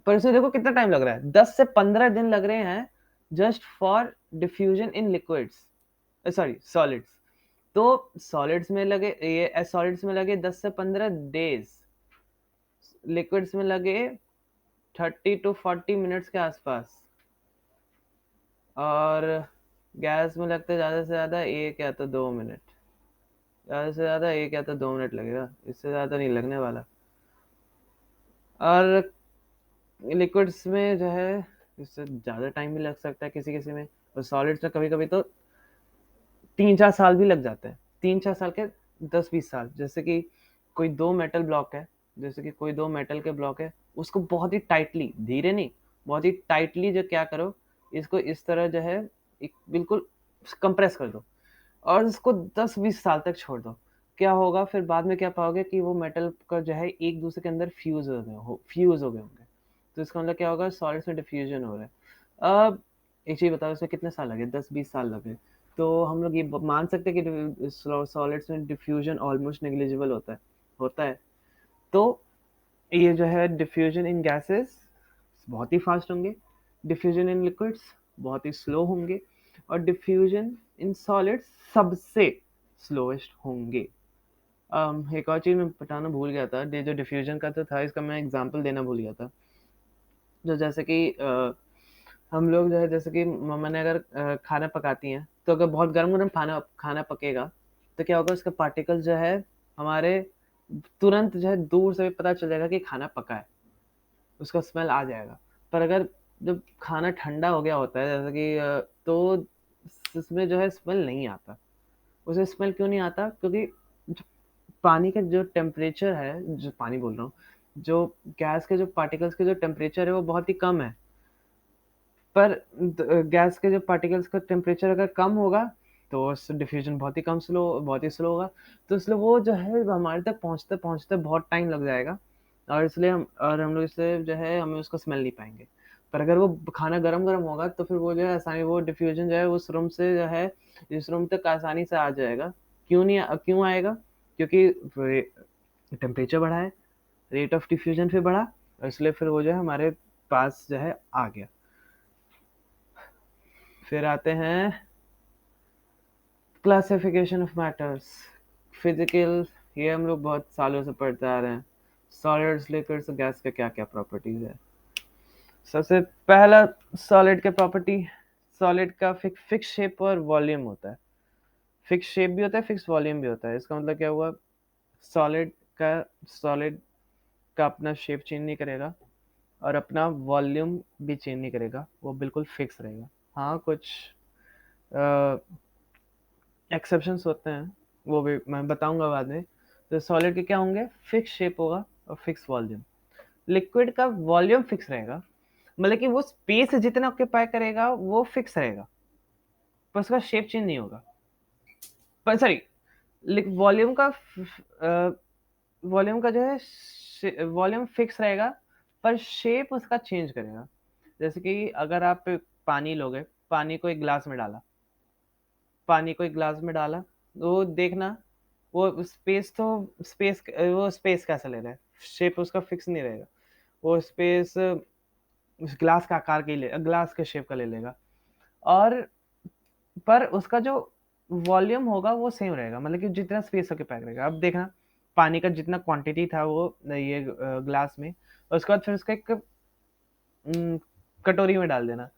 पर इसमें देखो कितना टाइम लग रहा है, 10 से 15 दिन लग रहे हैं just for diffusion in liquids, sorry solids. तो सॉलिड्स में लगे, ये सॉलिड्स में लगे 10 से 15 डेज, लिक्विड्स में लगे 30 to 40 मिनट्स के आसपास, और गैस में लगते ज़्यादा से ज़्यादा 1 या तो 2 मिनट, ज़्यादा से ज़्यादा 1 या तो 2 मिनट लगेगा, इससे ज़्यादा नहीं लगने वाला। और लिक्विड्स में जो है इससे ज़्यादा टाइम भी लग सकता है किसी किसी में, और सॉलिड्स में कभी कभी तो 3-4 साल भी लग जाते हैं। 3-4 साल के 10-20 साल। जैसे कि कोई दो मेटल ब्लॉक है, जैसे कि कोई दो मेटल के ब्लॉक है, उसको बहुत ही टाइटली, धीरे नहीं, बहुत ही टाइटली जो क्या करो, इसको इस तरह जो है एक बिल्कुल कंप्रेस कर दो और इसको 10-20 साल तक छोड़ दो। क्या होगा फिर बाद में, क्या पाओगे कि वो मेटल का जो है एक दूसरे के अंदर फ्यूज हो गए होंगे। तो इसका मतलब क्या होगा, सॉलिड्स में डिफ्यूजन हो रहा है। अब एक चीज़ बताओ, इसमें कितने साल लगे, 10-20 साल लगे। तो हम लोग ये मान सकते हैं कि सॉलिड्स में डिफ्यूजन ऑलमोस्ट नेग्लिजिबल होता है। तो ये जो है डिफ्यूजन इन गैसेस बहुत ही फास्ट होंगे, डिफ्यूजन इन लिक्विड्स बहुत ही स्लो होंगे, और डिफ्यूजन इन सॉलिड्स सबसे स्लोएस्ट होंगे। एक और चीज़ मैं बताना भूल गया था, ये जो डिफ्यूजन का तो था, इसका मैं एग्जांपल देना भूल गया था। जो जैसे कि हम लोग जो है, जैसे कि मम्मा ने अगर खाना पकाती हैं, तो अगर बहुत गर्म गर्म खाना पकेगा तो क्या होगा, उसके पार्टिकल्स जो है हमारे तुरंत जो है दूर से भी पता चल जाएगा कि खाना पका है, उसका स्मेल आ जाएगा। पर अगर जब खाना ठंडा हो गया होता है, जैसे कि तो उसमें जो है स्मेल नहीं आता। उसे स्मेल क्यों नहीं आता, क्योंकि जो पानी का जो टेम्परेचर है, जो पानी बोल रहा हूँ, जो गैस के जो पार्टिकल्स के जो टेम्परेचर है वो बहुत ही कम है। पर गैस के जो पार्टिकल्स का टेम्परेचर अगर कम होगा तो डिफ्यूजन बहुत ही स्लो होगा। तो इसलिए वो जो है हमारे तक पहुंचते पहुंचते बहुत टाइम लग जाएगा, और इसलिए हम लोग इसलिए जो है हमें उसको स्मेल नहीं पाएंगे। पर अगर वो खाना गरम गरम होगा तो फिर वो जो है आसानी, वो डिफ्यूजन जो है उस रूम से जो है इस रूम तक आसानी से आ जाएगा। क्यों आएगा, क्योंकि टेम्परेचर बढ़ा है, रेट ऑफ डिफ्यूजन फिर बढ़ा, और इसलिए फिर वो जो है हमारे पास जो है आ गया। फिर आते हैं क्लासिफिकेशन ऑफ मैटर्स, फिजिकल। ये हम लोग बहुत सालों से पढ़ते आ रहे हैं, सॉलिड्स लिक्विड्स गैस के क्या क्या प्रॉपर्टीज है। सबसे पहला सॉलिड के प्रॉपर्टी, सॉलिड का फिक्स शेप और वॉल्यूम होता है। फिक्स शेप भी होता है, फिक्स वॉल्यूम भी होता है। इसका मतलब क्या हुआ, सॉलिड का सॉलिड का अपना शेप चेंज नहीं करेगा और अपना वॉल्यूम भी चेंज नहीं करेगा, वो बिल्कुल फिक्स रहेगा। हाँ, कुछ एक्सेप्शंस होते हैं, वो भी मैं बताऊंगा बाद में। तो सॉलिड के क्या होंगे, फिक्स शेप होगा और फिक्स वॉल्यूम। लिक्विड का वॉल्यूम फिक्स रहेगा, मतलब कि वो स्पेस जितना ऑक्यूपाई करेगा वो फिक्स रहेगा, पर उसका शेप चेंज नहीं होगा। पर सॉरी, वॉल्यूम का वॉल्यूम का जो है वॉल्यूम फिक्स रहेगा, पर शेप उसका चेंज करेगा। जैसे कि अगर आप पानी लोगे, पानी को एक ग्लास में डाला, तो देखना वो स्पेस कैसा ले रहा है, शेप उसका फिक्स नहीं रहेगा। वो स्पेस उस ग्लास का आकार के ले ग्लास के शेप का ले लेगा। और पर उसका जो वॉल्यूम होगा वो सेम रहेगा, मतलब कि जितना स्पेस होके पैक रहेगा। अब देखना, पानी का जितना क्वांटिटी था वो ये ग्लास में, और उसके बाद फिर उसका एक कटोरी में डाल देना।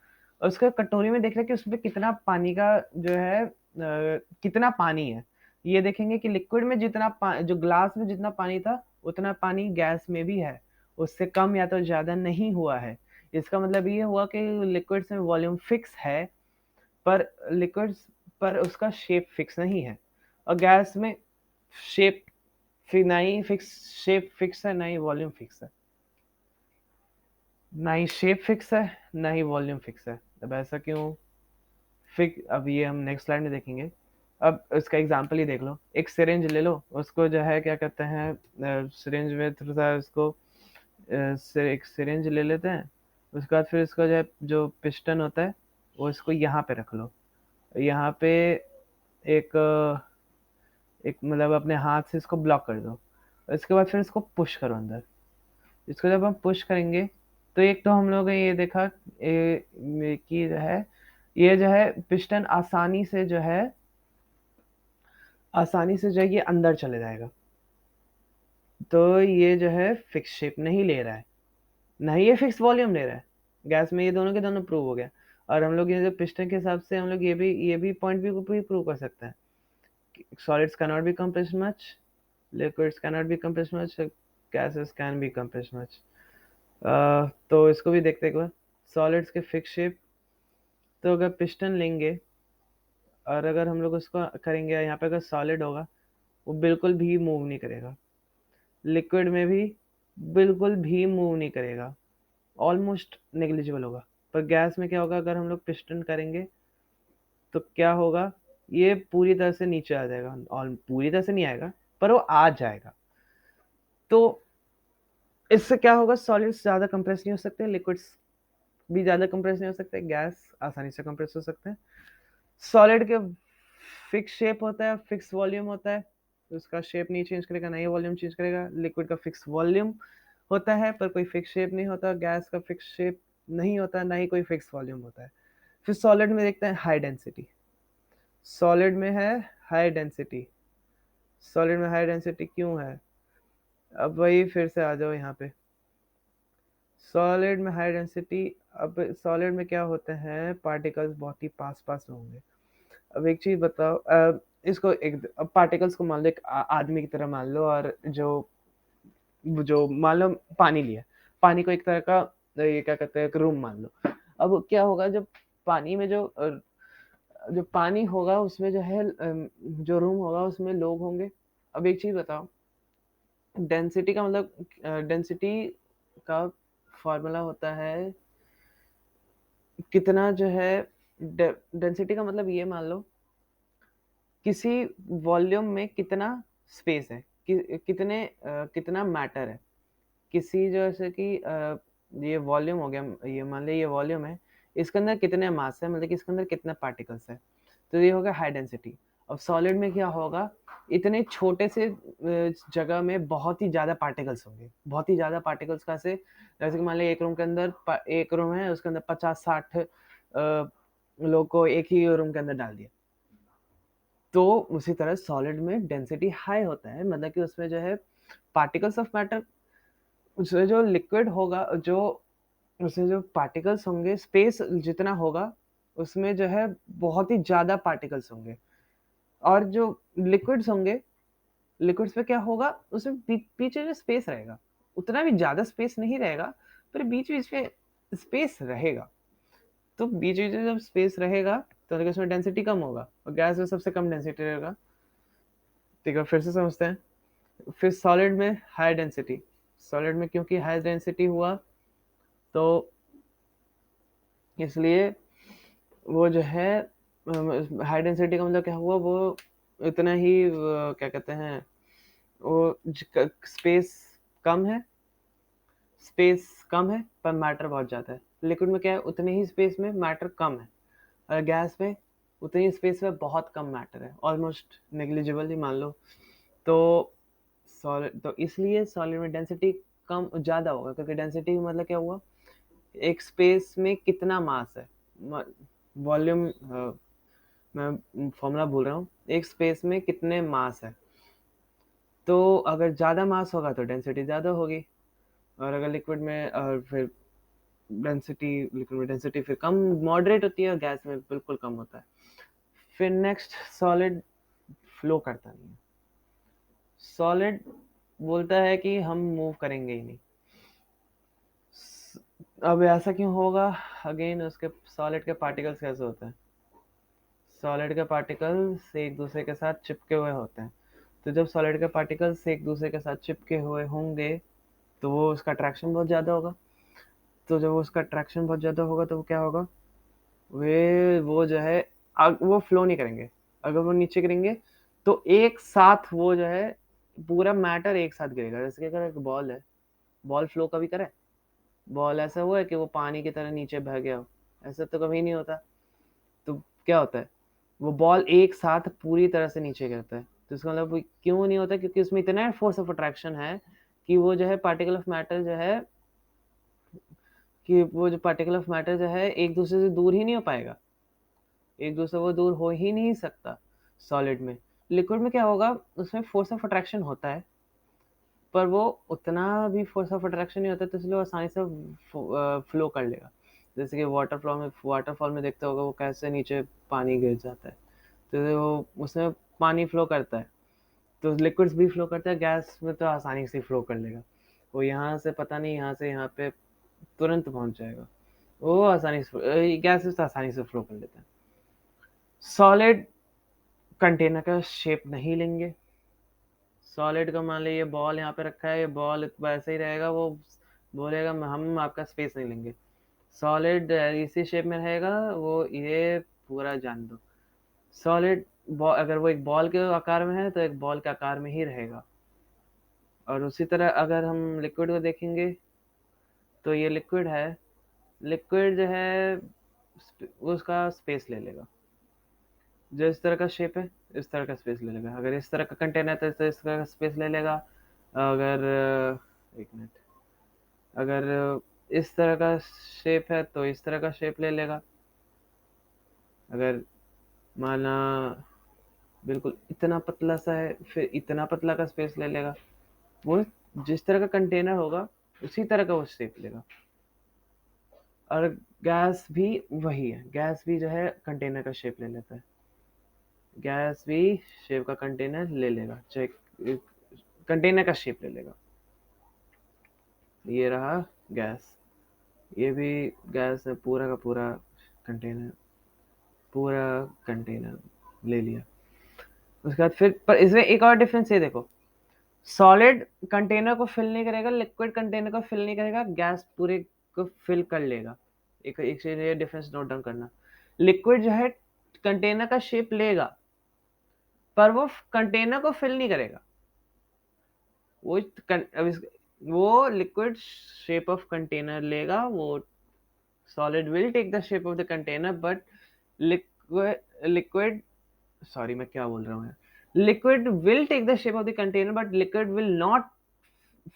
और उसके कटोरी में देखना कि उसमें कितना पानी का जो है कितना पानी है। ये देखेंगे कि लिक्विड में जो ग्लास में जितना पानी था उतना पानी गैस में भी है, उससे कम या तो ज्यादा नहीं हुआ है। इसका मतलब ये हुआ कि लिक्विड्स में वॉल्यूम फिक्स है, पर लिक्विड्स पर उसका शेप फिक्स नहीं है। और गैस में शेप ना ही फिक्स शेप फिक्स है, ना ही वॉल्यूम फिक्स है। ना ही शेप फिक्स है, ना ही वॉल्यूम फिक्स है। अब ऐसा क्यों? अब ये हम नेक्स्ट स्लाइड में देखेंगे। अब इसका एग्जांपल ही देख लो। एक सिरिंज ले लो, उसको जो है क्या कहते हैं, सिरिंज में थोड़ा सा इसको एक सिरिंज ले लेते हैं। उसके बाद फिर इसका जो है जो पिस्टन होता है वो इसको यहाँ पे रख लो। यहाँ पे एक एक मतलब अपने हाथ से इसको ब्लॉक कर दो। इसके बाद फिर इसको पुश करो अंदर। इसको जब हम पुश करेंगे, तो एक तो हम लोग ने ये देखा कि जो है ये जो है पिस्टन आसानी से जो है ये अंदर चले जाएगा। तो ये जो है फिक्स शेप नहीं ले रहा है, ना ही ये फिक्स वॉल्यूम ले रहा है। गैस में ये दोनों के दोनों प्रूव हो गया। और हम लोग ये जो पिस्टन के हिसाब से हम लोग ये भी पॉइंट भी प्रूव कर सकते हैं। Solids cannot be compressed much, liquids cannot be compressed much, gases can be compressed much। तो इसको भी देखते हैं एक बार। सॉलिड्स के फिक्स शेप, तो अगर पिस्टन लेंगे और अगर हम लोग उसको करेंगे यहाँ पे, अगर सॉलिड होगा वो बिल्कुल भी मूव नहीं करेगा। लिक्विड में भी बिल्कुल भी मूव नहीं करेगा, ऑलमोस्ट नेग्लिजिबल होगा। पर गैस में क्या होगा, अगर हम लोग पिस्टन करेंगे तो क्या होगा, ये पूरी तरह से नीचे आ जाएगा। और पूरी तरह से नहीं आएगा, पर वो आ जाएगा। तो इससे क्या होगा, सॉलिड्स ज़्यादा कंप्रेस नहीं हो सकते, लिक्विड्स भी ज़्यादा कंप्रेस नहीं हो सकते, गैस आसानी से कंप्रेस हो सकते हैं। सॉलिड के फिक्स शेप होता है, फिक्स वॉल्यूम होता है, तो उसका शेप नहीं चेंज करेगा, ना ही वॉल्यूम चेंज करेगा। लिक्विड का फिक्स वॉल्यूम होता है, पर कोई फिक्स शेप नहीं होता। गैस का फिक्स शेप नहीं होता, ना ही कोई फिक्स वॉल्यूम होता है। फिर सॉलिड में देखते हैं हाई डेंसिटी। सॉलिड में है हाई डेंसिटी। सॉलिड में हाई डेंसिटी क्यों है? अब वही फिर से आ जाओ यहाँ पे। सॉलिड में हाई डेंसिटी, अब सॉलिड में क्या होते हैं, पार्टिकल्स बहुत ही पास पास में होंगे। अब एक चीज बताओ, इसको एक अब पार्टिकल्स को मान लो एक आदमी की तरह मान लो, और जो जो मान लो पानी लिया, पानी को एक तरह का ये क्या कहते हैं, एक रूम मान लो। अब क्या होगा, जब पानी में जो पानी होगा उसमें जो है जो रूम होगा उसमें लोग होंगे। अब एक चीज बताओ, डेंसिटी का मतलब डेंसिटी का फॉर्मूला होता है कितना जो है, डेंसिटी का मतलब ये मान लो किसी वॉल्यूम में कितना स्पेस है, कितना मैटर है। किसी जैसे कि ये वॉल्यूम हो गया, ये मान लो ये वॉल्यूम है, इसके अंदर कितने मास है, मतलब कि इसके अंदर कितने पार्टिकल्स है। तो ये होगा हाई डेंसिटी। अब सॉलिड में क्या होगा, इतने छोटे से जगह में बहुत ही ज्यादा पार्टिकल्स होंगे, बहुत ही ज्यादा पार्टिकल्स का से, जैसे कि मान लो एक रूम के अंदर एक रूम है, उसके अंदर 50-60 लोग को एक ही रूम के अंदर डाल दिया। तो उसी तरह सॉलिड में डेंसिटी हाई होता है, मतलब कि उसमें जो है पार्टिकल्स ऑफ मैटर, उसमें जो लिक्विड होगा, जो उसमें जो पार्टिकल्स होंगे, स्पेस जितना होगा उसमें जो है बहुत ही ज्यादा पार्टिकल्स होंगे। और जो लिक्विड्स होंगे, लिक्विड्स में क्या होगा, उसमें पीछे जो स्पेस रहेगा उतना भी ज्यादा स्पेस नहीं रहेगा, पर बीच बीच में स्पेस रहेगा। तो बीच बीच में जब स्पेस रहेगा तो मतलब उसमें डेंसिटी कम होगा, और गैस में सबसे कम डेंसिटी रहेगा। ठीक है, फिर से समझते हैं। फिर सॉलिड में हाई डेंसिटी, सॉलिड में क्योंकि हाई डेंसिटी हुआ, तो इसलिए वो जो है हाई डेंसिटी का मतलब क्या हुआ, वो उतना ही क्या कहते हैं वो स्पेस कम है, स्पेस कम है पर मैटर बहुत ज़्यादा है। लिक्विड में क्या है, उतने ही स्पेस में मैटर कम है, और गैस में उतनी ही स्पेस में बहुत कम मैटर है, ऑलमोस्ट नेग्लिजिबल ही मान लो। तो सॉलिड, तो इसलिए सॉलिड में डेंसिटी कम ज़्यादा होगा, क्योंकि डेंसिटी मतलब क्या हुआ, एक स्पेस में कितना मास है, वॉल्यूम, मैं फॉर्मूला भूल रहा हूँ, एक स्पेस में कितने मास है। तो अगर ज़्यादा मास होगा तो डेंसिटी ज़्यादा होगी, और अगर लिक्विड में फिर डेंसिटी, लिक्विड में डेंसिटी फिर कम मॉडरेट होती है, और गैस में बिल्कुल कम होता है। फिर नेक्स्ट, सॉलिड फ्लो करता नहीं है। सॉलिड बोलता है कि हम मूव करेंगे ही नहीं। अब ऐसा क्यों होगा, अगेन उसके सॉलिड के पार्टिकल्स कैसे होते हैं, सॉलिड के पार्टिकल्स एक दूसरे के साथ चिपके हुए होते हैं। तो जब सॉलिड के पार्टिकल्स एक दूसरे के साथ चिपके हुए होंगे तो वो उसका अट्रैक्शन बहुत ज़्यादा होगा। तो जब उसका अट्रैक्शन बहुत ज़्यादा होगा तो वो क्या होगा, वे वो जो है वो फ्लो नहीं करेंगे। अगर वो नीचे गिरेंगे तो एक साथ वो जो है पूरा मैटर एक साथ गिरेगा। जैसे कि अगर एक बॉल है, बॉल फ्लो कभी करे, बॉल ऐसा हुआ है कि वो पानी की तरह नीचे बह गया हो, ऐसा तो कभी नहीं होता। तो क्या होता है, वो बॉल एक साथ पूरी तरह से नीचे गिरता है। तो इसका मतलब क्यों नहीं होता, क्योंकि उसमें इतना फोर्स ऑफ अट्रैक्शन है कि वो जो है पार्टिकल ऑफ मैटर जो है, कि वो जो पार्टिकल ऑफ मैटर जो है एक दूसरे से दूर ही नहीं हो पाएगा, एक दूसरे को दूर हो ही नहीं सकता सॉलिड में। लिक्विड में क्या होगा, उसमें फोर्स ऑफ अट्रैक्शन होता है पर वो उतना भी फोर्स ऑफ अट्रैक्शन नहीं होता, तो इसलिए वो आसानी से फ्लो कर लेगा। जैसे कि वाटरफॉल में देखते होगा वो कैसे नीचे पानी गिर जाता है, तो वो उसमें पानी फ्लो करता है। तो लिक्विड्स भी फ्लो करता है, गैस में तो आसानी से फ्लो कर लेगा, वो यहाँ से पता नहीं यहाँ से यहाँ पे तुरंत पहुंच जाएगा, वो आसानी से, गैसेस तो आसानी से फ्लो कर लेते हैं। सॉलिड कंटेनर का शेप नहीं लेंगे। सॉलिड का मान लीजिए ये बॉल यहाँ पे रखा है, ये बॉल वैसे ही रहेगा, वो बोलेगा हम आपका स्पेस नहीं लेंगे। सॉलिड इसी शेप में रहेगा, वो ये पूरा जान दो। सॉलिड अगर वो एक बॉल के आकार में है तो एक बॉल के आकार में ही रहेगा। और उसी तरह अगर हम लिक्विड को देखेंगे तो ये लिक्विड है, लिक्विड जो है वो उसका स्पेस ले लेगा, जो इस तरह का शेप है इस तरह का स्पेस ले लेगा। अगर इस तरह का कंटेनर है तो इस तरह का स्पेस ले लेगा। अगर एक मिनट, अगर इस तरह का शेप है तो इस तरह का शेप ले लेगा। अगर माना बिल्कुल इतना पतला सा है फिर इतना पतला का स्पेस ले लेगा। वो जिस तरह का कंटेनर होगा उसी तरह का वो शेप लेगा। और गैस भी वही है, गैस भी जो है कंटेनर का शेप ले लेता है, गैस भी शेप का कंटेनर ले लेगा, चाहे कंटेनर का शेप ले लेगा। ये रहा गैस, ये भी गैस है, पूरा का पूरा कंटेनर, पूरा कंटेनर ले लिया। उसके बाद फिर पर इसमें एक और डिफरेंस ये देखो, सॉलिड कंटेनर को फिल नहीं करेगा, लिक्विड कंटेनर को फिल नहीं करेगा, गैस पूरे को फिल कर लेगा। एक एक चीज ये डिफरेंस नोट डाउन करना, लिक्विड जो है कंटेनर का शेप लेगा पर वो कंटेनर को फिल नहीं करेगा। वो वो लिक्विड शेप ऑफ कंटेनर लेगा, वो solid will take the shape of the container, but liquid sorry मैं क्या बोल रहा हूँ, liquid will take the shape of the container but liquid will not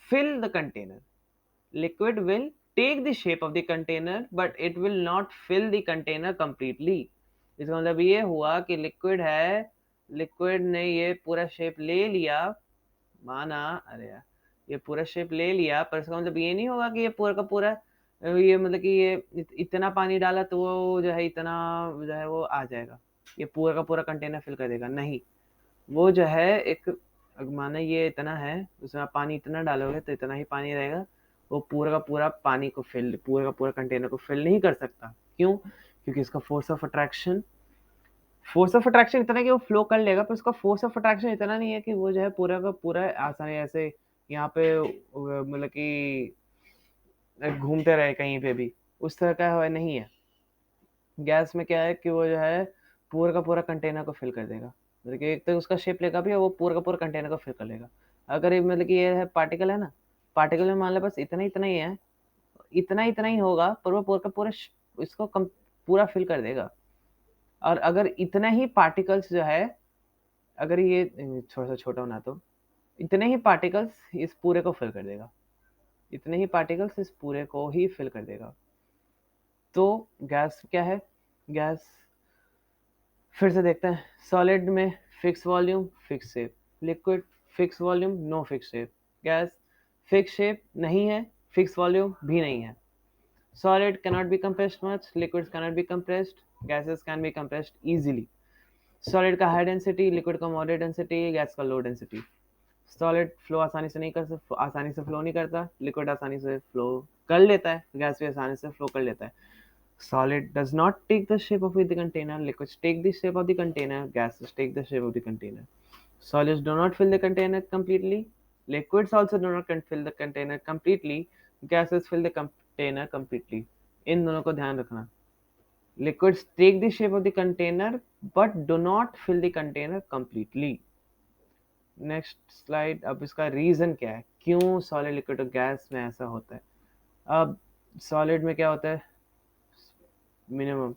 fill the container. Liquid will take the shape of the container but it will not fill the container completely. इसका मतलब ये हुआ कि liquid है, liquid ने ये पूरा shape ले लिया, माना अरे यार ये पूरा शेप ले लिया, पर इसका मतलब ये नहीं होगा कि ये पूरा का पूरा, ये मतलब कि ये इतना पानी डाला तो वो जो है इतना जो है वो आ जाएगा, ये पूरा का पूरा कंटेनर फिल कर देगा, नहीं। वो जो है एक, माना ये इतना है, उसमें आप पानी इतना डालोगे तो इतना ही पानी रहेगा, वो पूरा का पूरा पानी को फिल, पूरा का पूरा कंटेनर को फिल नहीं कर सकता। क्यों? क्योंकि इसका फोर्स ऑफ अट्रैक्शन इतना है कि वो फ्लो कर लेगा, पर उसका फोर्स ऑफ अट्रैक्शन इतना नहीं है कि वो जो है पूरा का पूरा आसानी ऐसे यहाँ पे मतलब कि घूमते रहे कहीं पे भी, उस तरह का है नहीं है। गैस में क्या है कि वो जो है पूरा का पूरा कंटेनर को फिल कर देगा, मतलब कि एक तो उसका शेप लेगा भी और वो पूरा का पूरा कंटेनर को फिल कर लेगा। अगर ये मतलब कि ये है पार्टिकल है ना, पार्टिकल में मान लो बस इतना ही है, इतना ही होगा, पर वो पूरा का पूरा इसको पूरा फिल कर देगा। और अगर इतना ही पार्टिकल्स जो है, अगर ये थोड़ा सा छोटा होना तो इतने ही पार्टिकल्स इस पूरे को फिल कर देगा, इतने ही पार्टिकल्स इस पूरे को ही फिल कर देगा। तो गैस क्या है? गैस फिर से देखते हैं। सॉलिड में fix volume fix shape, liquid fix volume no fix shape, gas fix shape नहीं है, फिक्स वॉल्यूम भी नहीं है। Solid cannot be compressed much, liquids cannot be compressed, gases can be compressed easily. Solid का high density, liquid का moderate density, gas का low density. Solid flow आसानी से नहीं कर सकता, आसानी से फ्लो नहीं करता, लिक्विड आसानी से फ्लो कर लेता है, गैस भी आसानी से फ्लो कर लेता है। Solid does not take the shape of the container, liquids take the shape of the container, gases take the shape of the container. Solids do not fill the container completely, liquids also do not fill the container completely, gases fill the container completely. इन दोनों को ध्यान रखना। Liquids take the shape of the container but do not fill the container completely. Next slide. अब इसका reason क्या है, क्यों solid liquid और गैस में ऐसा होता है? अब सॉलिड में क्या होता है, minimum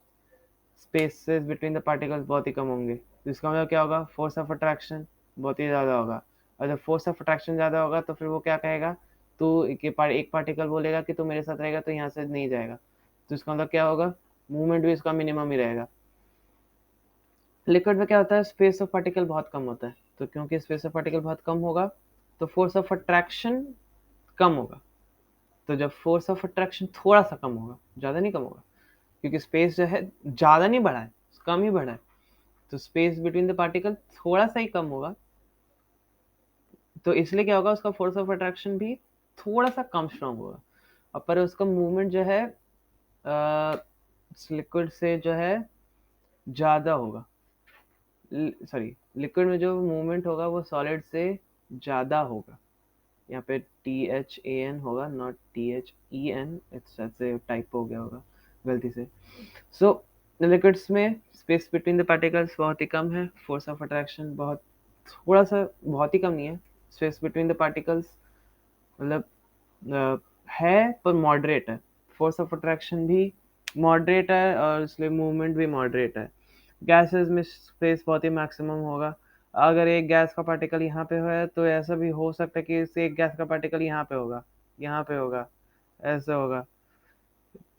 spaces between the particles बहुत ही कम होंगे, तो इसका मतलब क्या होगा, फोर्स ऑफ अट्रैक्शन बहुत ही ज़्यादा होगा। और जब फोर्स ऑफ अट्रैक्शन ज़्यादा होगा तो फिर वो क्या कहेगा, तो एक पार्टिकल बोलेगा कि तू मेरे साथ रहेगा तो यहाँ से नहीं जाएगा, तो इसका मतलब क्या होगा, मूवमेंट भी इसका मिनिमम ही रहेगा। लिक्विड में क्या होता है, स्पेस ऑफ पार्टिकल बहुत कम होता है, तो क्योंकि स्पेस ऑफ पार्टिकल बहुत कम होगा तो फोर्स ऑफ अट्रैक्शन कम होगा। तो जब फोर्स ऑफ अट्रैक्शन थोड़ा सा कम होगा, ज़्यादा नहीं कम होगा, क्योंकि स्पेस जो है ज़्यादा नहीं बढ़ा है, कम ही बढ़ा है, तो स्पेस बिटवीन द पार्टिकल थोड़ा सा ही कम होगा, तो इसलिए क्या होगा, उसका फोर्स ऑफ अट्रैक्शन भी थोड़ा सा कम स्ट्रांग होगा। और पर उसका मूवमेंट जो है लिक्विड से जो है ज़्यादा होगा, सॉरी लिक्विड में जो मूवमेंट होगा वो सॉलिड से ज़्यादा होगा। यहाँ पे THAN होगा, नॉट THEN, ऐसे टाइप हो गया होगा गलती से। सो लिक्विड्स में स्पेस बिटवीन द पार्टिकल्स बहुत ही कम है, फोर्स ऑफ अट्रैक्शन बहुत थोड़ा सा, बहुत ही कम नहीं है, स्पेस बिटवीन द पार्टिकल्स मतलब है पर मॉडरेट है, फोर्स ऑफ अट्रैक्शन भी मॉडरेट है और इसलिए मूवमेंट भी मॉडरेट है। गैसेस में स्पेस बहुत ही मैक्सिमम होगा। अगर एक गैस का पार्टिकल यहाँ पे है तो ऐसा भी हो सकता है कि इससे एक गैस का पार्टिकल यहाँ पे होगा, यहाँ पे होगा, ऐसा होगा,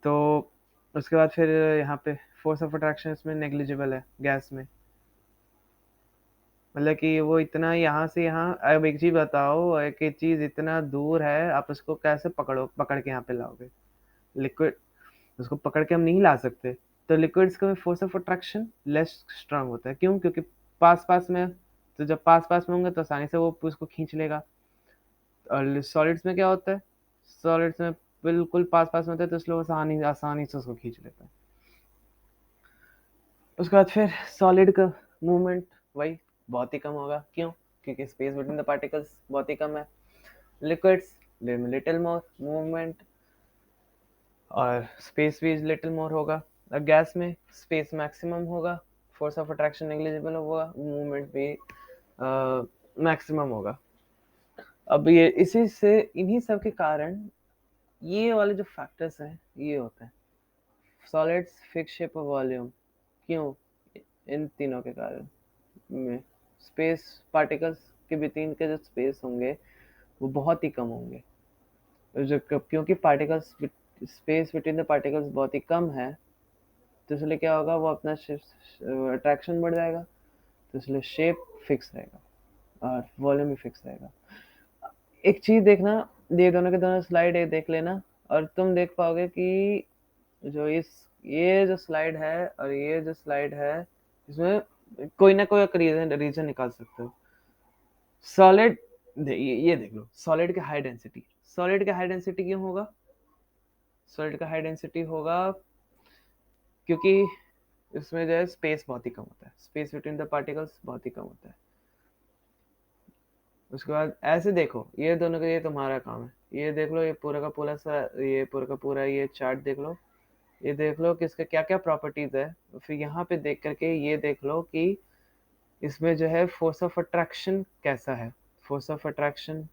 तो उसके बाद फिर यहाँ पे फोर्स ऑफ अट्रैक्शन इसमें नेग्लिजिबल है गैस में, मतलब कि वो इतना यहाँ से यहाँ। अब एक चीज बताओ, एक चीज इतना दूर है, आप उसको कैसे पकड़ के यहाँ पे लाओगे? लिक्विड उसको पकड़ के हम नहीं ला सकते, तो लिक्विड्स का force of attraction less strong होता है। क्यों? क्योंकि पास पास में, तो जब पास पास में होंगे तो आसानी से वो उसको खींच लेगा। और सॉलिड्स में क्या होता है, सॉलिड्स में बिल्कुल पास पास में होता है, तो इसलिए वो आसानी से उसको खींच लेता है। उसके बाद फिर सॉलिड का मूवमेंट वही बहुत ही कम होगा। क्यों? क्योंकि स्पेस बिटवीन द पार्टिकल्स बहुत ही कम है। लिक्विड्स लिटिल मोर मूवमेंट और स्पेस भी लिटिल मोर होगा। और गैस में स्पेस मैक्सिमम होगा, फोर्स ऑफ अट्रैक्शन नेग्लिजिबल होगा, मूवमेंट भी मैक्सिमम होगा। अब ये इसी से, इन्हीं सब के कारण ये वाले जो फैक्टर्स हैं ये होते हैं। Solids fix shape of volume, क्यों? इन तीनों के कारण में स्पेस पार्टिकल्स के बीच के जो स्पेस होंगे वो बहुत ही कम होंगे, जो क्योंकि particles space between the particles बहुत ही कम है, तो इसलिए क्या होगा, वो अपना अट्रैक्शन बढ़ जाएगा, तो इसलिए शेप फिक्स रहेगा और वॉल्यूम भी फिक्स रहेगा। एक चीज देखना, ये दोनों के दोनों स्लाइड एक देख लेना और तुम देख पाओगे कि जो ये जो स्लाइड है और ये जो स्लाइड है, इसमें कोई ना कोई रीजन निकाल सकते हो। सॉलिड ये देख लो, सॉलिड का हाई डेंसिटी, सॉलिड का हाई डेंसिटी क्यों होगा? सॉलिड का हाई डेंसिटी होगा क्योंकि इसमें जो है स्पेस बहुत ही कम होता है, स्पेस बिटवीन द पार्टिकल्स बहुत ही कम होता है। उसके बाद ऐसे देखो, ये दोनों का, ये तुम्हारा काम है, ये देख लो, ये पूरा का पूरा सा, ये पूरा का पूरा ये चार्ट देख लो, ये देख लो कि इसका क्या क्या प्रॉपर्टीज है। फिर यहाँ पे देख करके ये देख लो कि इसमें जो है फोर्स ऑफ अट्रैक्शन कैसा है, फोर्स ऑफ अट्रैक्शन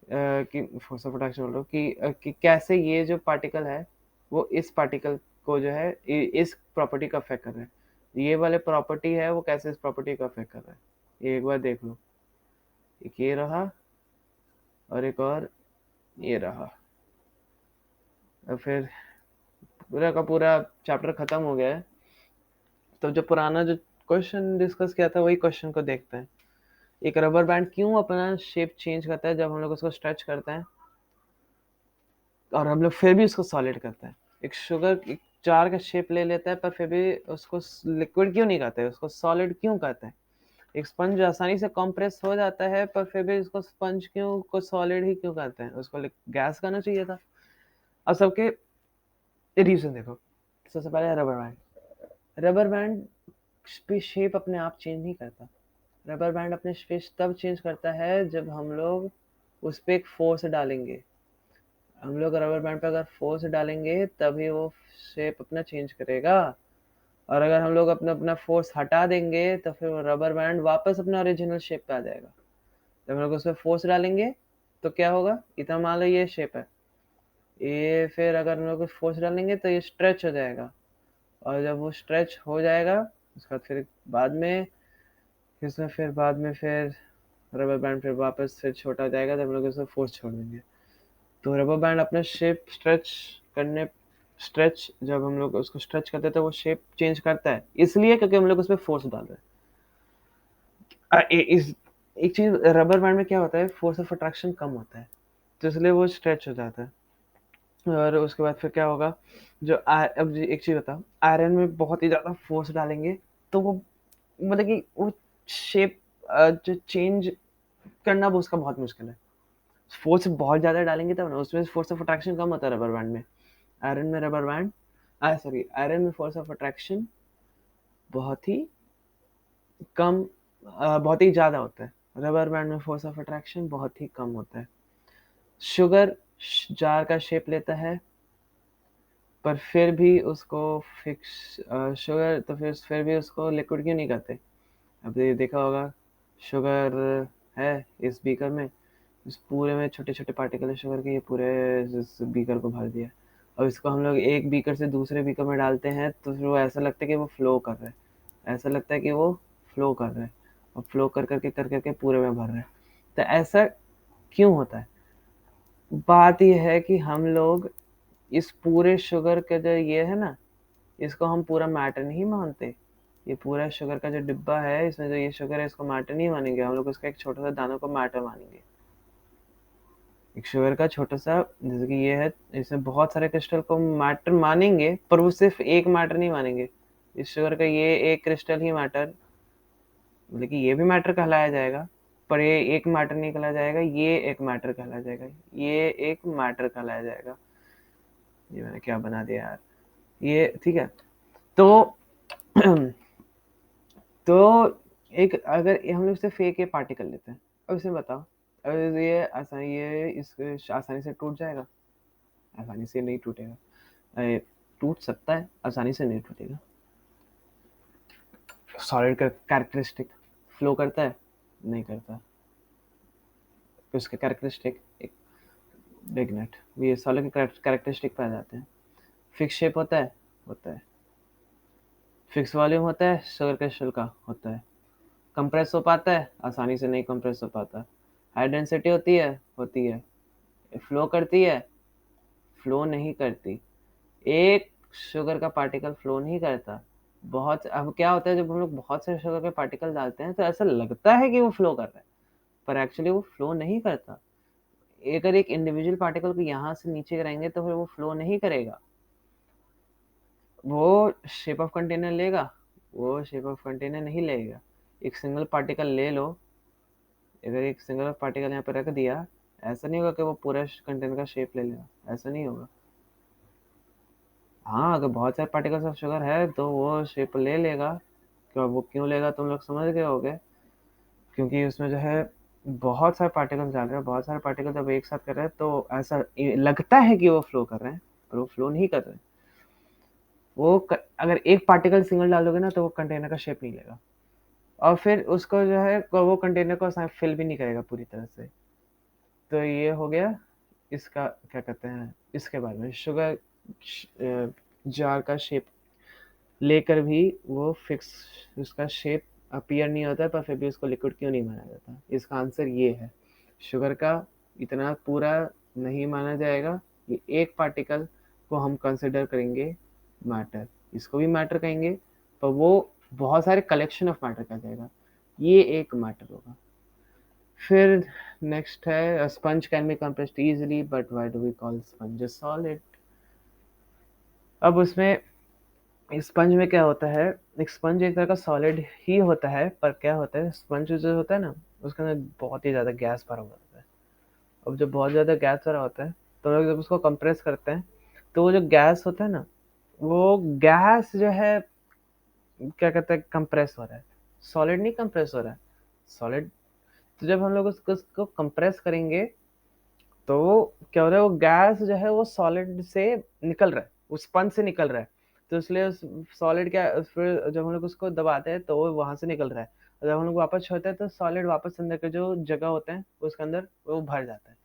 कि फोर्स ऑफ अट्रैक्शन बोल रहा हूँ कि कैसे ये जो पार्टिकल है वो इस पार्टिकल को जो है इस प्रॉपर्टी का अफेक्ट कर रहा है। ये वाले प्रॉपर्टी है वो कैसे इस प्रॉपर्टी का अफेक्ट कर रहा है, ये एक बार देख लो। एक ये रहा और एक और ये रहा, और फिर पूरा का पूरा चैप्टर खत्म हो गया है। तो जो पुराना जो क्वेश्चन डिस्कस किया था वही क्वेश्चन को देखते हैं। एक रबर बैंड क्यों अपना शेप चेंज करता है जब हम लोग उसको स्ट्रेच करते हैं और हम लोग फिर भी उसको सॉलिड करते हैं। एक शुगर एक जार का शेप ले लेता है पर फिर भी उसको लिक्विड क्यों नहीं करते, उसको सॉलिड क्यों करते हैं। एक स्पंज आसानी से कंप्रेस हो जाता है पर फिर भी उसको स्पंज क्यों को सॉलिड ही क्यों करते हैं, उसको गैस करना चाहिए था। अब सबके रीजन देखो। सबसे पहले रबर बैंड, रबर बैंड भी शेप अपने आप चेंज नहीं करता। रबर बैंड अपने शेप तब चेंज करता है जब हम लोग उस पर एक फोर्स डालेंगे। हम लोग रबर बैंड पे अगर फोर्स डालेंगे तभी वो शेप अपना चेंज करेगा, और अगर हम लोग अपना अपना फोर्स हटा देंगे तो फिर वो रबर बैंड वापस अपना ओरिजिनल शेप पे आ जाएगा। जब हम लोग उस पर फोर्स डालेंगे तो क्या होगा, इतना मान लो ये शेप है, ये फिर अगर हम लोग फोर्स डालेंगे तो ये स्ट्रेच हो जाएगा, और जब वो स्ट्रेच हो जाएगा उसके बाद फिर बाद में इसमें फिर बाद में फिर रबर बैंड फिर वापस फिर छोटा हो जाएगा जब हम लोग उसमें फोर्स छोड़ देंगे। तो रबर बैंड अपना शेप करने स्ट्रेच जब हम लोग उसको स्ट्रेच करते हैं तो वो शेप चेंज करता है, इसलिए क्योंकि हम लोग उसमें फोर्स डाल रहे हैं। इस एक चीज रबर बैंड में क्या होता है, फोर्स ऑफ अट्रैक्शन कम होता है तो इसलिए वो स्ट्रेच हो जाता है। और उसके बाद फिर क्या होगा, अब एक चीज बताओ, आयरन में बहुत ही ज्यादा फोर्स डालेंगे तो वो मतलब कि वो शेप जो चेंज करना वो उसका बहुत मुश्किल है। फोर्स बहुत ज़्यादा डालेंगे तब ना, उसमें फोर्स ऑफ अट्रैक्शन कम होता है रबर बैंड में। आयरन में रबर बैंड सॉरी आयरन में फोर्स ऑफ अट्रैक्शन बहुत ही कम बहुत ही ज़्यादा होता है। रबर बैंड में फोर्स ऑफ अट्रैक्शन बहुत ही कम होता है। शुगर जार का शेप लेता है पर फिर भी उसको फिक्स शुगर तो फिर भी उसको लिक्विड क्यों नहीं करते। अब ये देखा होगा, शुगर है इस बीकर में, इस पूरे में छोटे छोटे पार्टिकल है शुगर के, ये पूरे इस बीकर को भर दिया। अब इसको हम लोग एक बीकर से दूसरे बीकर में डालते हैं तो फिर वो ऐसा लगता है कि वो फ्लो कर रहा है, ऐसा लगता है कि वो फ्लो कर रहा है, और फ्लो कर करके पूरे में भर रहा है। तो ऐसा क्यों होता है, बात यह है कि हम लोग इस पूरे शुगर का जो ये है ना, इसको हम पूरा मैटर नहीं मानते। ये पूरा शुगर का जो डिब्बा है इसमें जो ये शुगर है इसको मैटर नहीं मानेंगे हम लोग, उसका एक छोटा सा दानों को मैटर मानेंगे। एक शुगर का छोटा सा जैसे कि ये है, इसमें बहुत सारे क्रिस्टल को मैटर मानेंगे पर वो सिर्फ एक मैटर नहीं मानेंगे। इस शुगर का ये एक क्रिस्टल ही मैटर, मतलब कि ये भी मैटर कहलाया जाएगा पर ये एक मैटर नहीं कहलाया जाएगा, ये एक मैटर कहलाया जाएगा, ये एक मैटर कहलाया जाएगा। ये मैंने क्या बना दिया यार, ये ठीक है। तो तो एक अगर हम लोग सिर्फ एक पार्टिकल लेते हैं, अब इसे बताओ, अब ये इस आसानी से टूट जाएगा, आसानी से नहीं टूटेगा। टूट सकता है, आसानी से नहीं टूटेगा। सॉलिड का कैरेक्टरिस्टिक, फ्लो करता है नहीं करता, फिर उसके कैरेक्टरिस्टिक एक बिग नेट, ये सॉलिड के कैरेक्टरिस्टिक पाए जाते हैं। फिक्स शेप होता है, होता है। फिक्स वॉल्यूम होता है, शुगर क्रिस्टल का होता है। कंप्रेस हो पाता है, आसानी से नहीं कंप्रेस हो पाता। हाई डेंसिटी होती है, होती है। फ्लो करती है, फ्लो नहीं करती। एक शुगर का पार्टिकल फ्लो नहीं करता। बहुत अब क्या होता है जब हम लोग बहुत सारे शुगर के पार्टिकल डालते हैं तो ऐसा लगता है कि वो फ्लो कर रहा है पर एक्चुअली वो फ्लो नहीं करता। अगर एक इंडिविजुअल पार्टिकल को यहाँ से नीचे गिराएंगे तो फिर वो फ्लो नहीं करेगा, वो शेप ऑफ कंटेनर लेगा, वो शेप ऑफ कंटेनर नहीं लेगा। एक सिंगल पार्टिकल ले लो, अगर एक सिंगल पार्टिकल यहाँ पर रख दिया, ऐसा नहीं होगा कि वो पूरा कंटेनर का शेप ले लेगा, ऐसा नहीं होगा। हाँ, अगर बहुत सारे पार्टिकल्स ऑफ शुगर है तो वो शेप ले लेगा। क्यों, वो क्यों लेगा तुम लोग समझ गए होगे, क्योंकि उसमें जो है बहुत सारे पार्टिकल्स डाल रहे हैं, बहुत सारे पार्टिकल जब एक साथ कर रहे हैं तो ऐसा लगता है कि वो फ्लो कर रहे हैं पर वो फ्लो नहीं कर रहे हैं। अगर एक पार्टिकल सिंगल डालोगे ना तो वो कंटेनर का शेप नहीं लेगा, और फिर उसको जो है वो कंटेनर को फिल भी नहीं करेगा पूरी तरह से। तो ये हो गया इसका क्या कहते हैं इसके बारे में। शुगर जार का शेप लेकर भी वो फिक्स उसका शेप अपीयर नहीं होता है, पर फिर भी उसको लिक्विड क्यों नहीं माना जाता? इसका आंसर ये है, शुगर का इतना पूरा नहीं माना जाएगा। ये एक पार्टिकल को हम कंसिडर करेंगे मैटर, इसको भी मैटर कहेंगे, पर वो बहुत सारे कलेक्शन ऑफ मैटर का जाएगा, ये एक मैटर होगा। फिर नेक्स्ट है sponge can be compressed easily but why do we call sponge solid. अब उसमें स्पंज में क्या होता है, एक स्पंज एक तरह का सॉलिड ही होता है, पर क्या होता है स्पंज जो होता है ना उसके अंदर बहुत ही ज़्यादा गैस भरा हुआ होता है। अब जब बहुत ज़्यादा गैस भरा होता है तो हम लोग जब उसको कंप्रेस करते हैं तो वो जो गैस होता है ना, वो गैस जो है क्या कहते हैं कंप्रेस हो रहा है, सॉलिड नहीं कंप्रेस हो रहा है, सॉलिड। तो जब हम लोग उसको कंप्रेस करेंगे तो क्या हो रहा है, वो गैस जो है वो सॉलिड से निकल रहा है, उस स्पंज से निकल रहा है। तो इसलिए उस सॉलिड क्या फिर जब हम लोग उसको दबाते हैं तो वो वहां से निकल रहा है, और जब हम लोग वापस छोड़ते हैं तो सॉलिड वापस अंदर के जो जगह होते हैं उसके अंदर वो भर जाता है।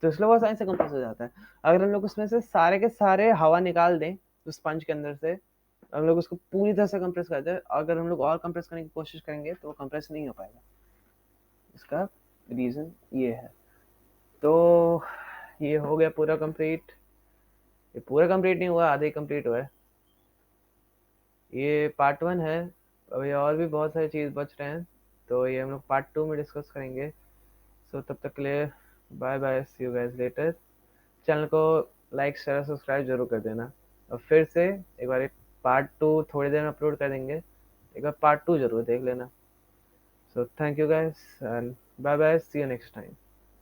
तो इसलिए वो आसानी से कंप्रेस हो जाता है। अगर हम लोग उसमें से सारे के सारे हवा निकाल दें उस स्पंज के अंदर से, हम लोग उसको पूरी तरह से कंप्रेस कर दें, अगर हम लोग और कंप्रेस करने की कोशिश करेंगे तो वो कंप्रेस नहीं हो पाएगा। इसका रीजन ये है। तो ये हो गया पूरा कंप्लीट। ये पूरा कंप्लीट नहीं हुआ, आधे कंप्लीट हुआ है। ये पार्ट 1 है, अभी और भी बहुत सारी चीज़ बच रहे हैं, तो ये हम लोग पार्ट 2 में डिस्कस करेंगे। सो तब तक के लिए bye bye, see you guys later. Channel को लाइक शेयर सब्सक्राइब जरूर कर देना, और फिर से एक बार पार्ट 2 थोड़ी देर में अपलोड कर देंगे, एक बार पार्ट 2 जरूर देख लेना। So thank you guys and bye bye, see you next time.